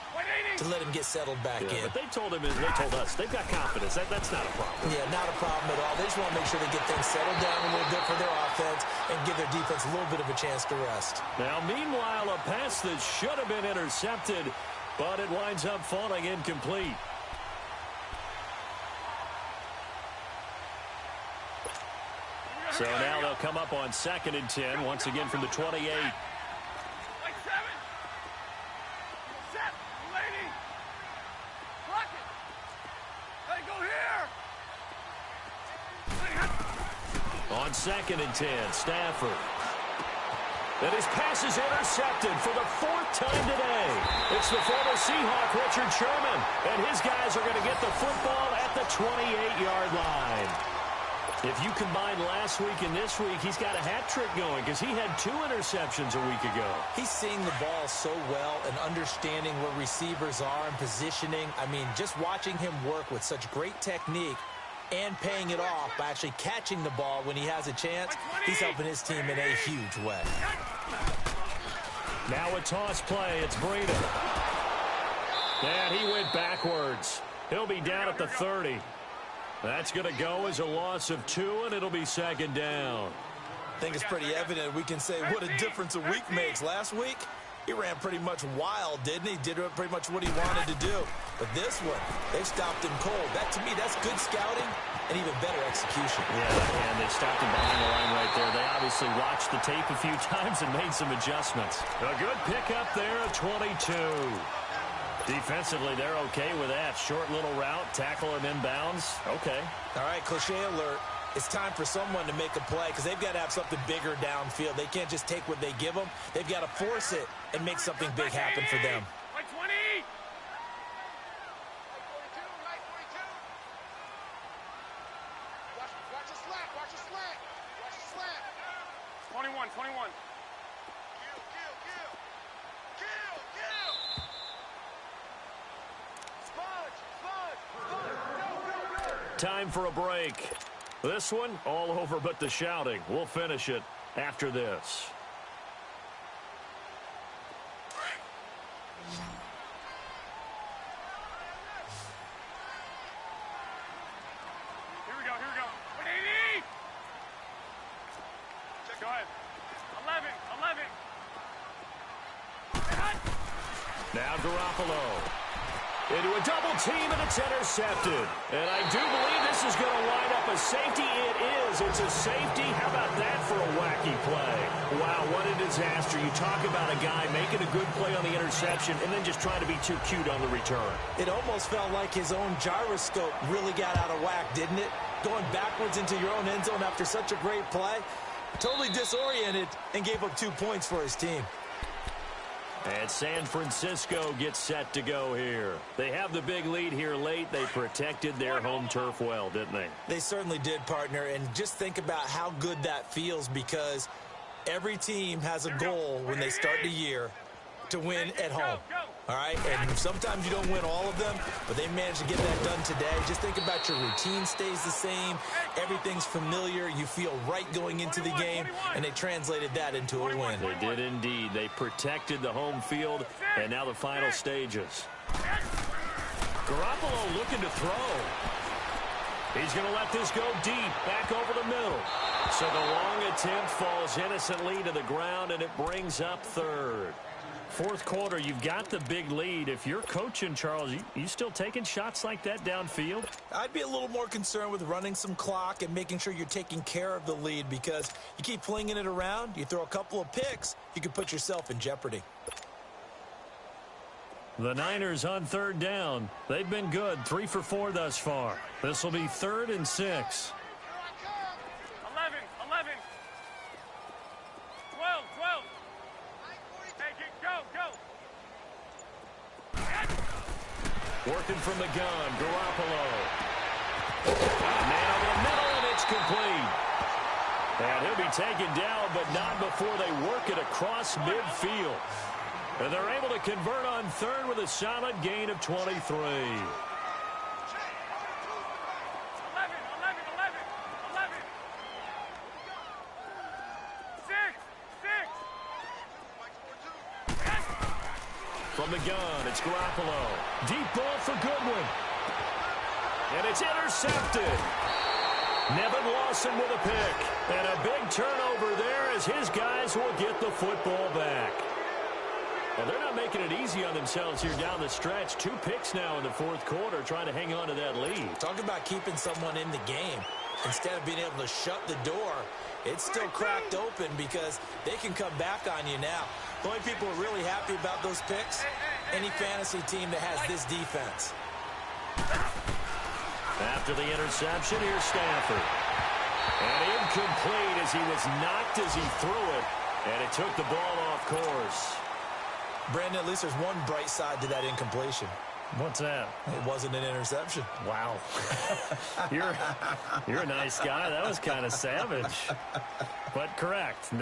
to let him get settled back in. But they told him, and they told us, they've got confidence. That's not a problem. Yeah, not a problem at all. They just want to make sure they get things settled down a little bit for their offense and give their defense a little bit of a chance to rest. Now, meanwhile, a pass that should have been intercepted, but it winds up falling incomplete. So now they'll come up on 2nd and 10, once again from the 28. On 2nd and 10, Stafford. And his pass is intercepted for the 4th time today. It's the former Seahawk, Richard Sherman. And his guys are going to get the football at the 28-yard line. If you combine last week and this week, he's got a hat trick going because he had 2 interceptions a week ago. He's seeing the ball so well and understanding where receivers are and positioning. I mean, just watching him work with such great technique and paying it off by actually catching the ball when he has a chance, he's helping his team in a huge way. Now a toss play. It's Breida. And he went backwards. He'll be down at the 30. That's going to go as a loss of 2, and it'll be 2nd down. I think it's pretty evident. We can say what a difference a week makes. Last week, he ran pretty much wild, didn't he? Did pretty much what he wanted to do. But this one, they stopped him cold. That, to me, that's good scouting and even better execution. Yeah, and they stopped him behind the line right there. They obviously watched the tape a few times and made some adjustments. A good pickup there at 22. Defensively, they're okay with that. Short little route, tackle him inbounds. Okay. All right, cliche alert. It's time for someone to make a play because they've got to have something bigger downfield. They can't just take what they give them. They've got to force it and make something big happen for them. Right 20. Watch the slant. Watch the slant. Watch the slant. 21. Time for a break. This one, all over but the shouting. We'll finish it after this. Here we go. 180. Now Garoppolo. Into a double team, and it's intercepted. And I do believe this is going to line up a safety. It is. It's a safety. How about that for a wacky play? Wow, what a disaster. You talk about a guy making a good play on the interception and then just trying to be too cute on the return. It almost felt like his own gyroscope really got out of whack, didn't it? Going backwards into your own end zone after such a great play. Totally disoriented and gave up 2 points for his team. And San Francisco gets set to go here. They have the big lead here late. They protected their home turf well, didn't they? They certainly did, partner. And just think about how good that feels, because every team has a goal when they start the year to win at home. All right? And sometimes you don't win all of them, but they managed to get that done today. Just think about your routine stays the same. Everything's familiar. You feel right going into the game, and they translated that into a win. They did indeed. They protected the home field, and now the final stages. Garoppolo looking to throw. He's going to let this go deep, back over the middle. So the long attempt falls innocently to the ground, and it brings up third. Fourth quarter, you've got the big lead. If you're coaching, Charles, you still taking shots like that downfield? I'd be a little more concerned with running some clock and making sure you're taking care of the lead, because you keep flinging it around, you throw a couple of picks, you could put yourself in jeopardy. The Niners on third down. They've been good, 3 for 4 thus far. This will be 3rd and 6. 11, 11. 12, 12. Take it, go, go. Working from the gun, Garoppolo. Man over the middle, and it's complete. And he'll be taken down, but not before they work it across midfield. And they're able to convert on third with a solid gain of 23. 11, 11, 11, 11. 6, 6. From the gun, it's Garoppolo. Deep ball for Goodwin. And it's intercepted. Nevin Lawson with a pick. And a big turnover there as his guys will get the football back. Well, they're not making it easy on themselves here down the stretch. 2 picks now in the fourth quarter, trying to hang on to that lead. Talk about keeping someone in the game. Instead of being able to shut the door, it's still cracked open because they can come back on you now. The only people who are really happy about those picks, any fantasy team that has this defense. After the interception, here's Stafford. And incomplete as he was knocked as he threw it. And it took the ball off course. Brandon, at least there's one bright side to that incompletion. What's that? It wasn't an interception. Wow. You're a nice guy. That was kind of savage. But correct.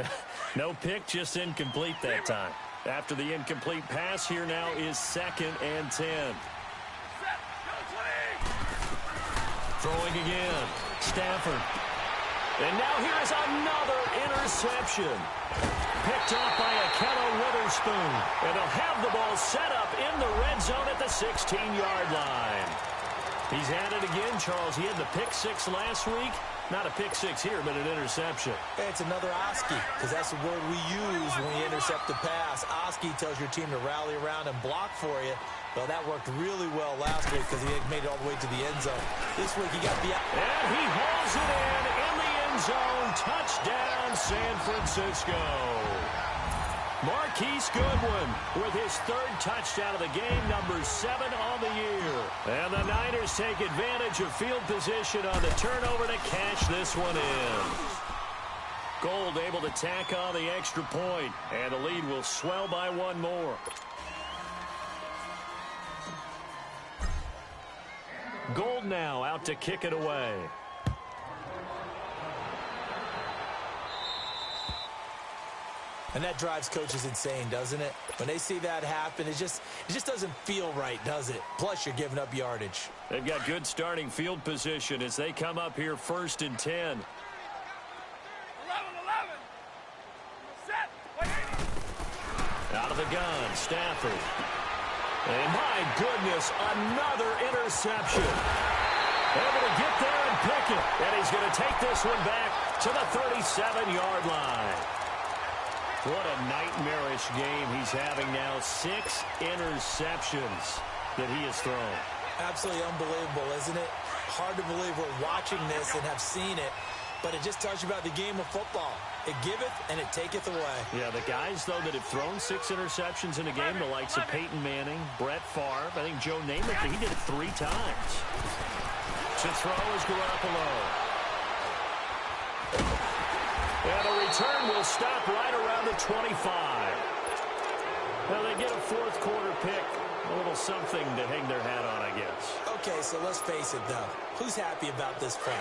No pick, just incomplete that time. After the incomplete pass, here now is 2nd and 10. Throwing again. Stafford. And now here is another interception. Picked off by Akello Witherspoon. And he'll have the ball set up in the red zone at the 16-yard line. He's had it again, Charles. He had the pick 6 last week. Not a pick 6 here, but an interception. Hey, it's another Oski, because that's the word we use when you intercept the pass. Oski tells your team to rally around and block for you. Well, that worked really well last week because he made it all the way to the end zone. This week he got the... And he hauls it in the end zone. Touchdown, San Francisco. Marquise Goodwin with his 3rd touchdown of the game, number 7 on the year. And the Niners take advantage of field position on the turnover to cash this one in. Gold able to tack on the extra point, and the lead will swell by 1 more. Gold now out to kick it away. And that drives coaches insane, doesn't it? When they see that happen, it just doesn't feel right, does it? Plus, you're giving up yardage. They've got good starting field position as they come up here 1st and 10. 11, 11. Set. Out of the gun, Stafford. And my goodness, another interception. Able to get there and pick it. And he's going to take this one back to the 37-yard line. What a nightmarish game he's having now. 6 interceptions that he has thrown. Absolutely unbelievable, isn't it? Hard to believe we're watching this and have seen it, but it just tells you about the game of football. It giveth and it taketh away. Yeah, the guys, though, that have thrown 6 interceptions in a game, the likes of Peyton Manning, Brett Favre, I think Joe Namath, he did it 3 times. To throw is Garoppolo. And the return will stop right around the 25. Well, they get a fourth quarter pick. A little something to hang their hat on, I guess. Okay, so let's face it, though. Who's happy about this play?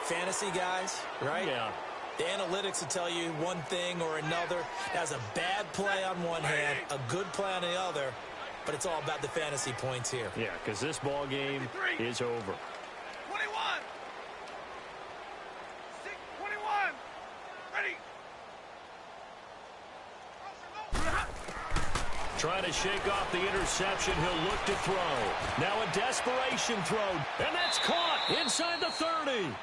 Fantasy guys, right? Yeah. The analytics will tell you one thing or another. That's a bad play on one hand, a good play on the other, but it's all about the fantasy points here. Yeah, because this ball game is over. 21. 21. Ready. Trying to shake off the interception. He'll look to throw. Now a desperation throw. And that's caught inside the 30.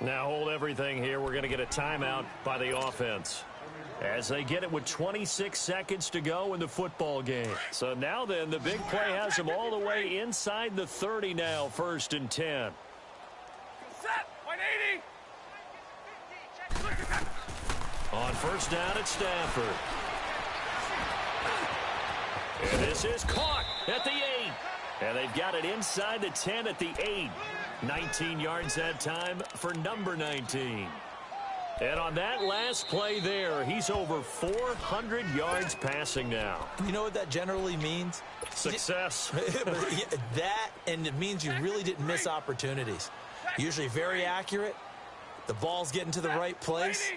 Now hold everything here. We're going to get a timeout by the offense as they get it with 26 seconds to go in the football game. So now then, the big play has them all the way inside the 30 now, 1st and 10. Set. 180. On first down at Stanford. And this is caught at the 8. And they've got it inside the 10 at the 8. 19 yards that time for number 19. And on that last play there, he's over 400 yards passing now. You know what that generally means? Success. That, and it means you really didn't miss opportunities. Usually very accurate. The ball's getting to the right place.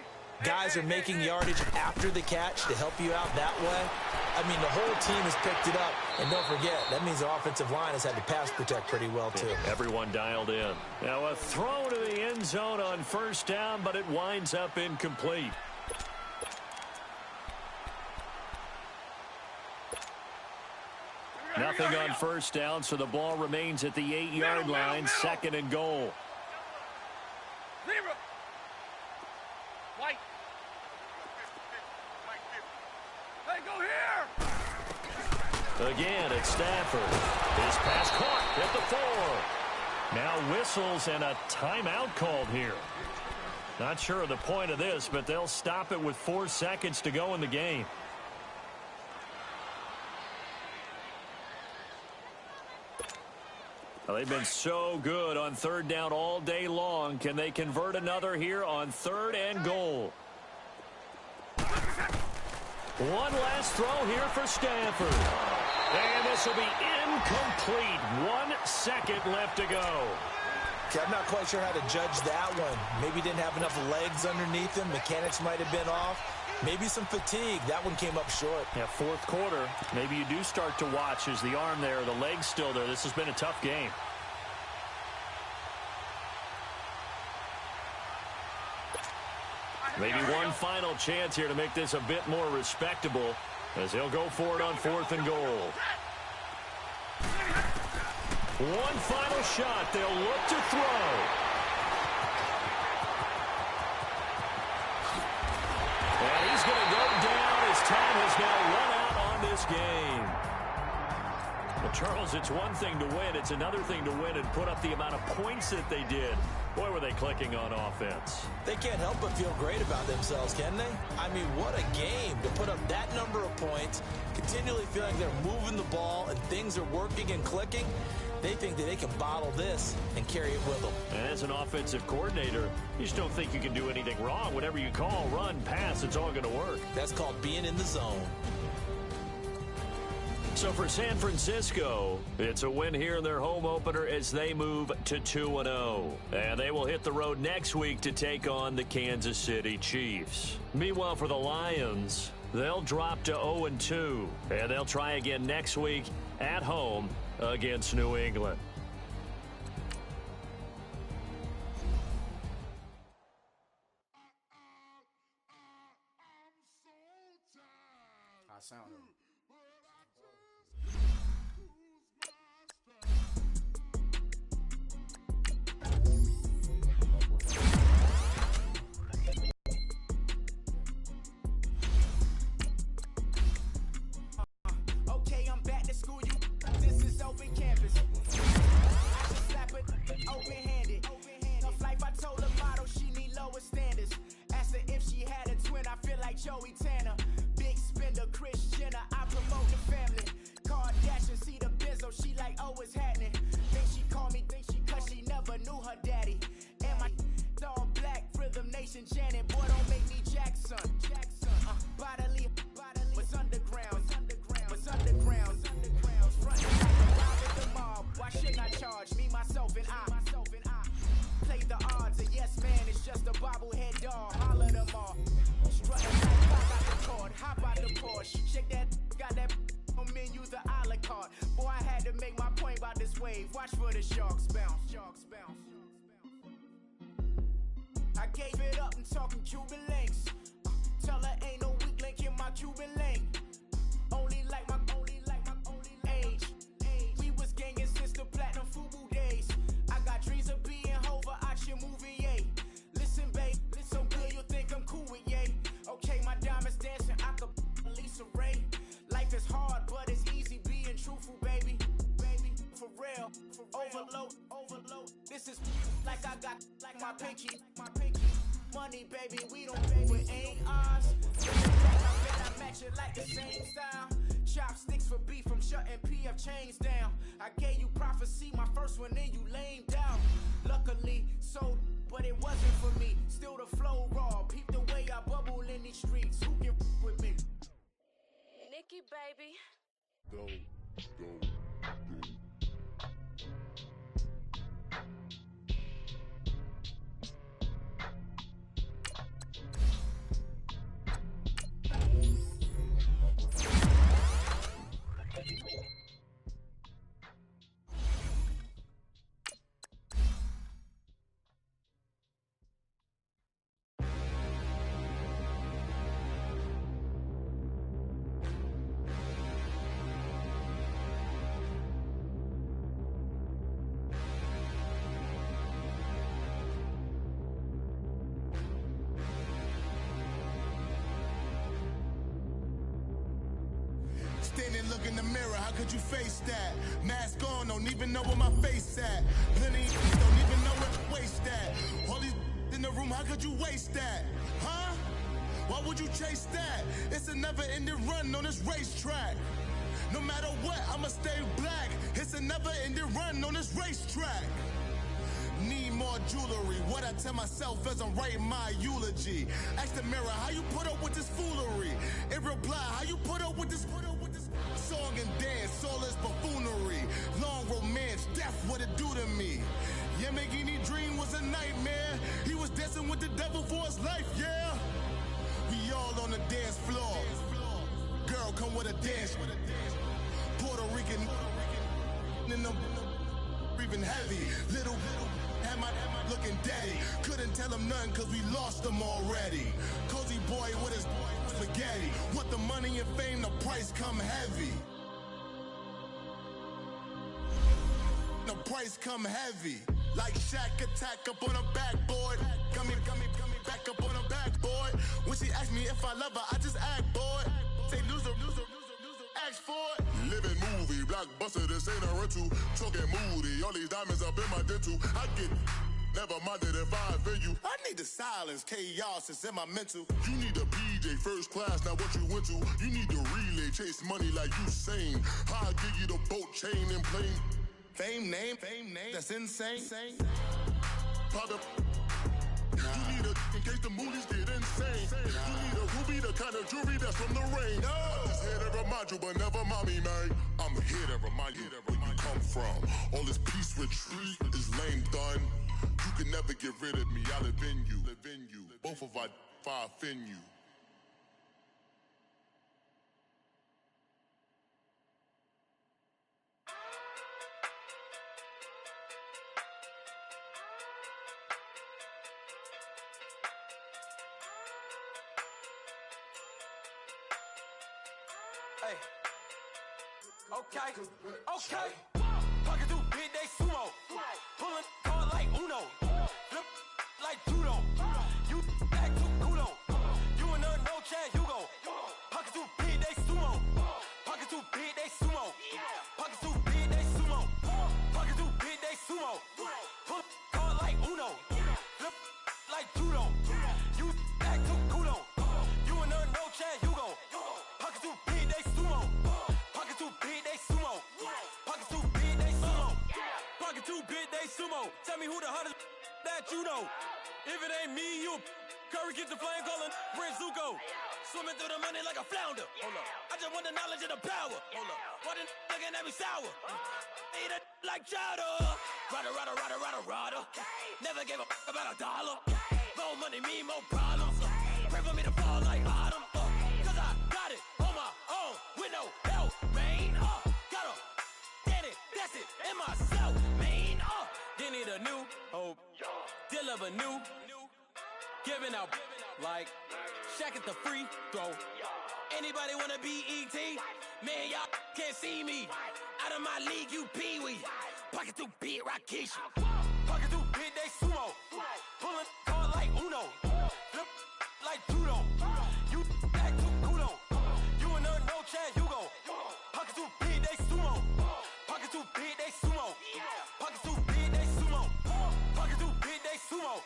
Guys are making yardage after the catch to help you out that way. I mean, the whole team has picked it up. And don't forget, that means the offensive line has had to pass protect pretty well, too. Everyone dialed in. Now a throw to the end zone on first down, but it winds up incomplete. Nothing on first down, so the ball remains at the 8-yard line, 2nd and goal. White. Hey, go here. Again at Stafford. His pass caught at the 4. Now whistles and a timeout called here. Not sure of the point of this, but they'll stop it with 4 seconds to go in the game. Well, they've been so good on 3rd down all day long. Can they convert another here on 3rd and goal? One last throw here for Stanford. And this will be incomplete. 1 second left to go. Okay, I'm not quite sure how to judge that one. Maybe didn't have enough legs underneath him. Mechanics might have been off. Maybe some fatigue. That one came up short. Yeah, 4th quarter. Maybe you do start to watch as the arm there, the leg's still there. This has been a tough game. Maybe one final chance here to make this a bit more respectable as he'll go for it on 4th and goal. One final shot. They'll look to throw. And he's going to go down. His time has now run out on this game. Well, Charles, it's one thing to win. It's another thing to win and put up the amount of points that they did. Boy, were they clicking on offense. They can't help but feel great about themselves, can they? I mean, what a game to put up that number of points, continually feeling they're moving the ball and things are working and clicking. They think that they can bottle this and carry it with them. And as an offensive coordinator, you just don't think you can do anything wrong. Whatever you call, run, pass, it's all going to work. That's called being in the zone. So for San Francisco, it's a win here in their home opener as they move to 2-0. And they will hit the road next week to take on the Kansas City Chiefs. Meanwhile, for the Lions, they'll drop to 0-2. And they'll try again next week at home against New England. I sound Ocean Janet, boy, don't make me Jackson. Bodily, what's underground? What's underground? Frontin' like a rob at the mob. Why shouldn't I charge me, myself, and I? Play the odds, a yes man is just a bobblehead dog. Holler them all. Strutting like pop out the cord, hop out the Porsche. Shake that, got that on menu, the a la carte. Boy, I had to make my point about this wave. Watch for the sharks bounce. Sharks bounce. I gave it up, I'm talking Cuban links. Tell her ain't no weak link in my Cuban link. Only like my age. We was gangin' since the platinum FUBU days. I got dreams of being Hova out your movie, yay. Listen, babe, listen good, you think I'm cool with yay. Okay, my diamonds dancing, I could Lisa Ray. Life is hard, but it's easy being truthful, baby. For real, overload. This is like I got like my pinky. Money, baby, we don't pay with ain't ours. I match it like the same style. Chopsticks for beef from shutting PF chains down. I gave you prophecy, my first one, then you lame down. Luckily, sold, but it wasn't for me. Still the flow raw, peep the way I bubble in these streets. Who can with me? Nikki, baby. Go. Standing, look in the mirror, how could you face that? Mask on, don't even know where my face at. Plenty don't even know where to waste that. All these in the room, how could you waste that? Huh? Why would you chase that? It's a never-ending run on this racetrack. No matter what, I'ma stay black. It's a never-ending run on this racetrack. Need more jewelry, what I tell myself as I'm writing my eulogy. Ask the mirror, how you put up with this foolery? It reply, how you put up with this song and dance, all this buffoonery. Long romance, death, what it do to me? Yamagini dream was a nightmare. He was dancing with the devil for his life, yeah. We all on the dance floor. Girl, come with a dance. Puerto Rican in the breathing heavy. Little had my looking daddy. Couldn't tell him nothing cause we lost him already. Cozy boy with his spaghetti. With the money and fame, the price come heavy. The price come heavy. Like Shaq attack up on a backboard. Coming back up on a backboard. When she asked me if I love her, I just act bored. Say loser, ask for it. Living movie, blockbuster, this ain't a rental. Talking moody, all these diamonds up in my dental. I get never minded if I offend you. I need the silence, chaos is in my mental. You need a PJ first class, not what you went to. You need the relay, chase money like you sane. How I give you the boat chain and plane. Fame name, that's insane. Father, you need a in case the movies get insane. You need a ruby, the kind of jewelry that's from the rain. No. I'm just here to remind you, but never mommy, man. I'm here to remind you where you come from. All this peace retreat is lame done. You can never get rid of me. I live in you. Both of our fire offend you. Hey. Okay. Pocket through big day sumo. Pulling card like Uno. Flip like judo. You act too kudo. You and her no chance, you go. Pocket through big day sumo. Pocket through big day sumo. Pocket through big day sumo. Pocket through big day sumo. Pull card like Uno. Flip like judo. You act too kudo. You and her no chance, you go. Pocket through big day sumo. Pocket through big day sumo. Pocket through that you know. If it ain't me, you Curry get the flame calling Prince Zuko. Swimming through the money like a flounder. Hold up. I just want the knowledge and the power. Hold up. Why the looking at me sour? Eat it like chowder. Rada. Never gave a about $1. More money mean more problems. Pray for me to fall like autumn. Cause I got it on my own with no help, man. Gotta get it, that's it, in myself, man. They need a new hope. Deal of a new. Giving out like Shaq at the free throw. Anybody wanna be E.T.? Man, y'all can't see me. Out of my league, you pee-wee. Pocket too big, Rakishi. Pocket too big, they sumo. Pulling card like Uno. Flip like judo. You act too kudo. You and her, no chance, you go. Pocket too big, they sumo. Pocket too big, they sumo. Pocket too big, they sumo. Pocket too big, they sumo.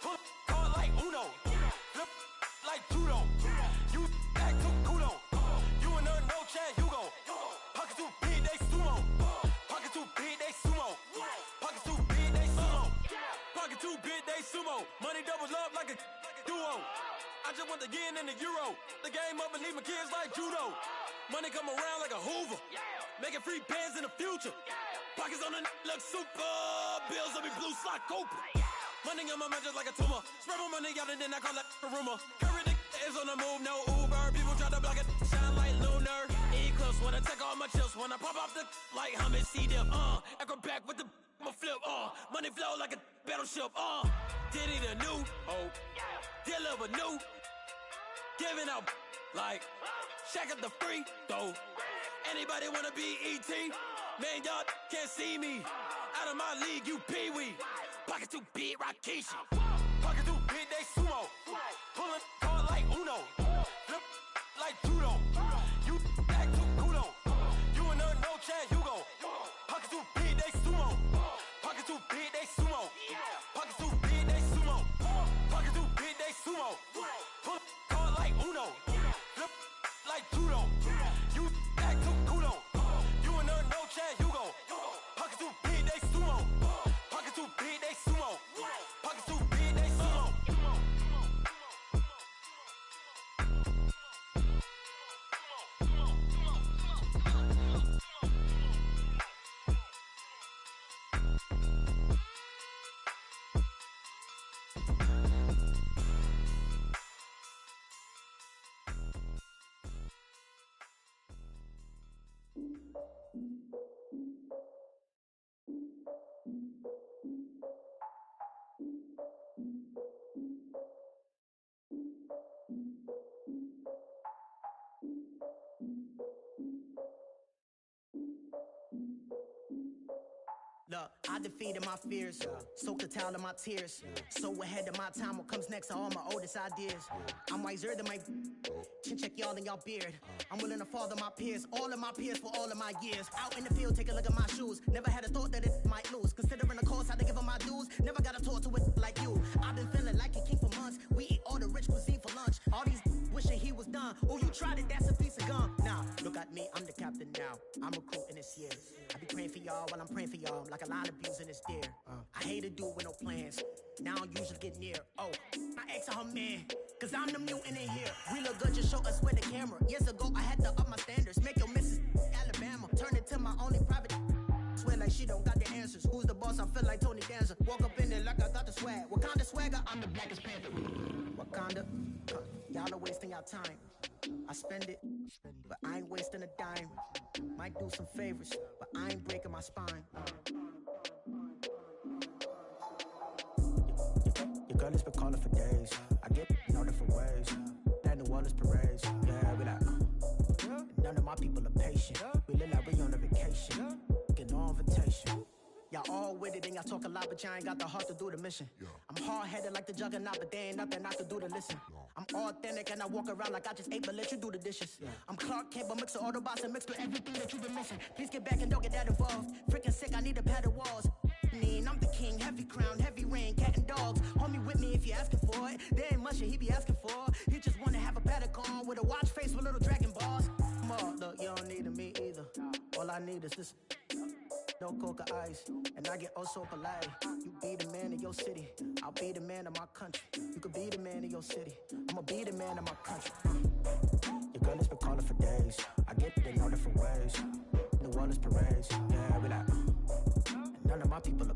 Pull card like Uno. Flip like judo. You act too kudo. You and her, no chance, you go. Pocket too big, they sumo. Pocket too big, they sumo. Pocket too big, they sumo. Pocket too big, they sumo. Money doubles up like a duo. I just want the yen and the euro. The game up and leave my kids like judo. Money come around like a Hoover. Making free bands in the future. Pockets on the look super. Bills on me blue slot Cooper. Money in my mind just like a tumor. Spread my money out and then I call that a rumor. Curry the is on the move, no Uber. People try to block it, shine like lunar. Eclipse when I take all my chips. When I pop off the like hummus, see them. Acrobat with the flip. Money flow like a battleship. Did it a new hope. Deal of a new. Giving out like Shaq at the free throw. Anybody wanna be E.T.? Man, y'all can't see me. Out of my league, you pee-wee. Pocket too big, Rakishi. Pocket too big, they sumo. Pulling card like Uno. Flip like judo. You act too kudo. You and her, no chance, you go. Pocket too big, they sumo. Pocket too big, they sumo. Pocket too big, they sumo. Pocket too big, they sumo. Pull card like Uno. Flip like judo. You act too kudo. You and her, no chance, you go. Pocket too big, they sumo. Pocket too big, they sumo. Pocket too big, they sumo. Look, I defeated my fears, soaked the towel in my tears. So ahead of my time, what comes next are all my oldest ideas. I'm wiser than my chin check y'all in y'all beard. I'm willing to father my peers, all of my peers for all of my years. Out in the field, take a look at my shoes. Never had a thought that it might lose. Considering the cost, I had to give them my dues. Never got a talk to it like you. I've been feeling like a king for months. We eat all the rich cuisine for lunch. All these wishing he was done. Oh, you tried it, that's a piece of gum. Now, look at me, I'm the captain now. I'm recruiting this year. I be praying for y'all while I'm praying for y'all. Like a line of bees in this deer. I hate a dude with no plans. Now I don't usually get near. Oh, I ex her man. Cause I'm the mutant in here. We look good, just show us with the camera. Years ago, I had to up my standards. Make your missus Alabama. Turn it to my only private. Swear like she don't got the answers. Who's the boss? I feel like Tony Danza. Walk up in there like I got the swag. Wakanda swagger, I'm the blackest panther. Wakanda, y'all are wasting your time. I spend it, but I ain't wasting a dime. Might do some favors, but I ain't breaking my spine. Your girl has been calling for days. I get in all different ways. That New Orleans parades. Yeah, we like, none of my people are patient. We live like we on a vacation. Get no invitation. Y'all all with it and y'all talk a lot, but y'all ain't got the heart to do the mission. I'm hard-headed like the juggernaut, but there ain't nothing I can do to listen. I'm authentic and I walk around like I just ate, but let you do the dishes. I'm Clark Kent, but mix of Autobots and mixed with everything that you've been missing. Please get back and don't get that involved. Freaking sick, I need a pad of walls. I'm the king, heavy crown, heavy rain, cat and dogs. Homie with me if you're asking for it. There ain't much that he be asking for. He just wanna have a paddock on with a watch face with little dragon balls. Look, you don't need me either. All I need is this. no coca ice. And I get oh so polite. You be the man of your city, I'll be the man of my country. You could be the man of your city, I'ma be the man of my country. Your girl has been calling for days. I get it in all different ways. New Orleans parades, yeah, we like. And none of my people are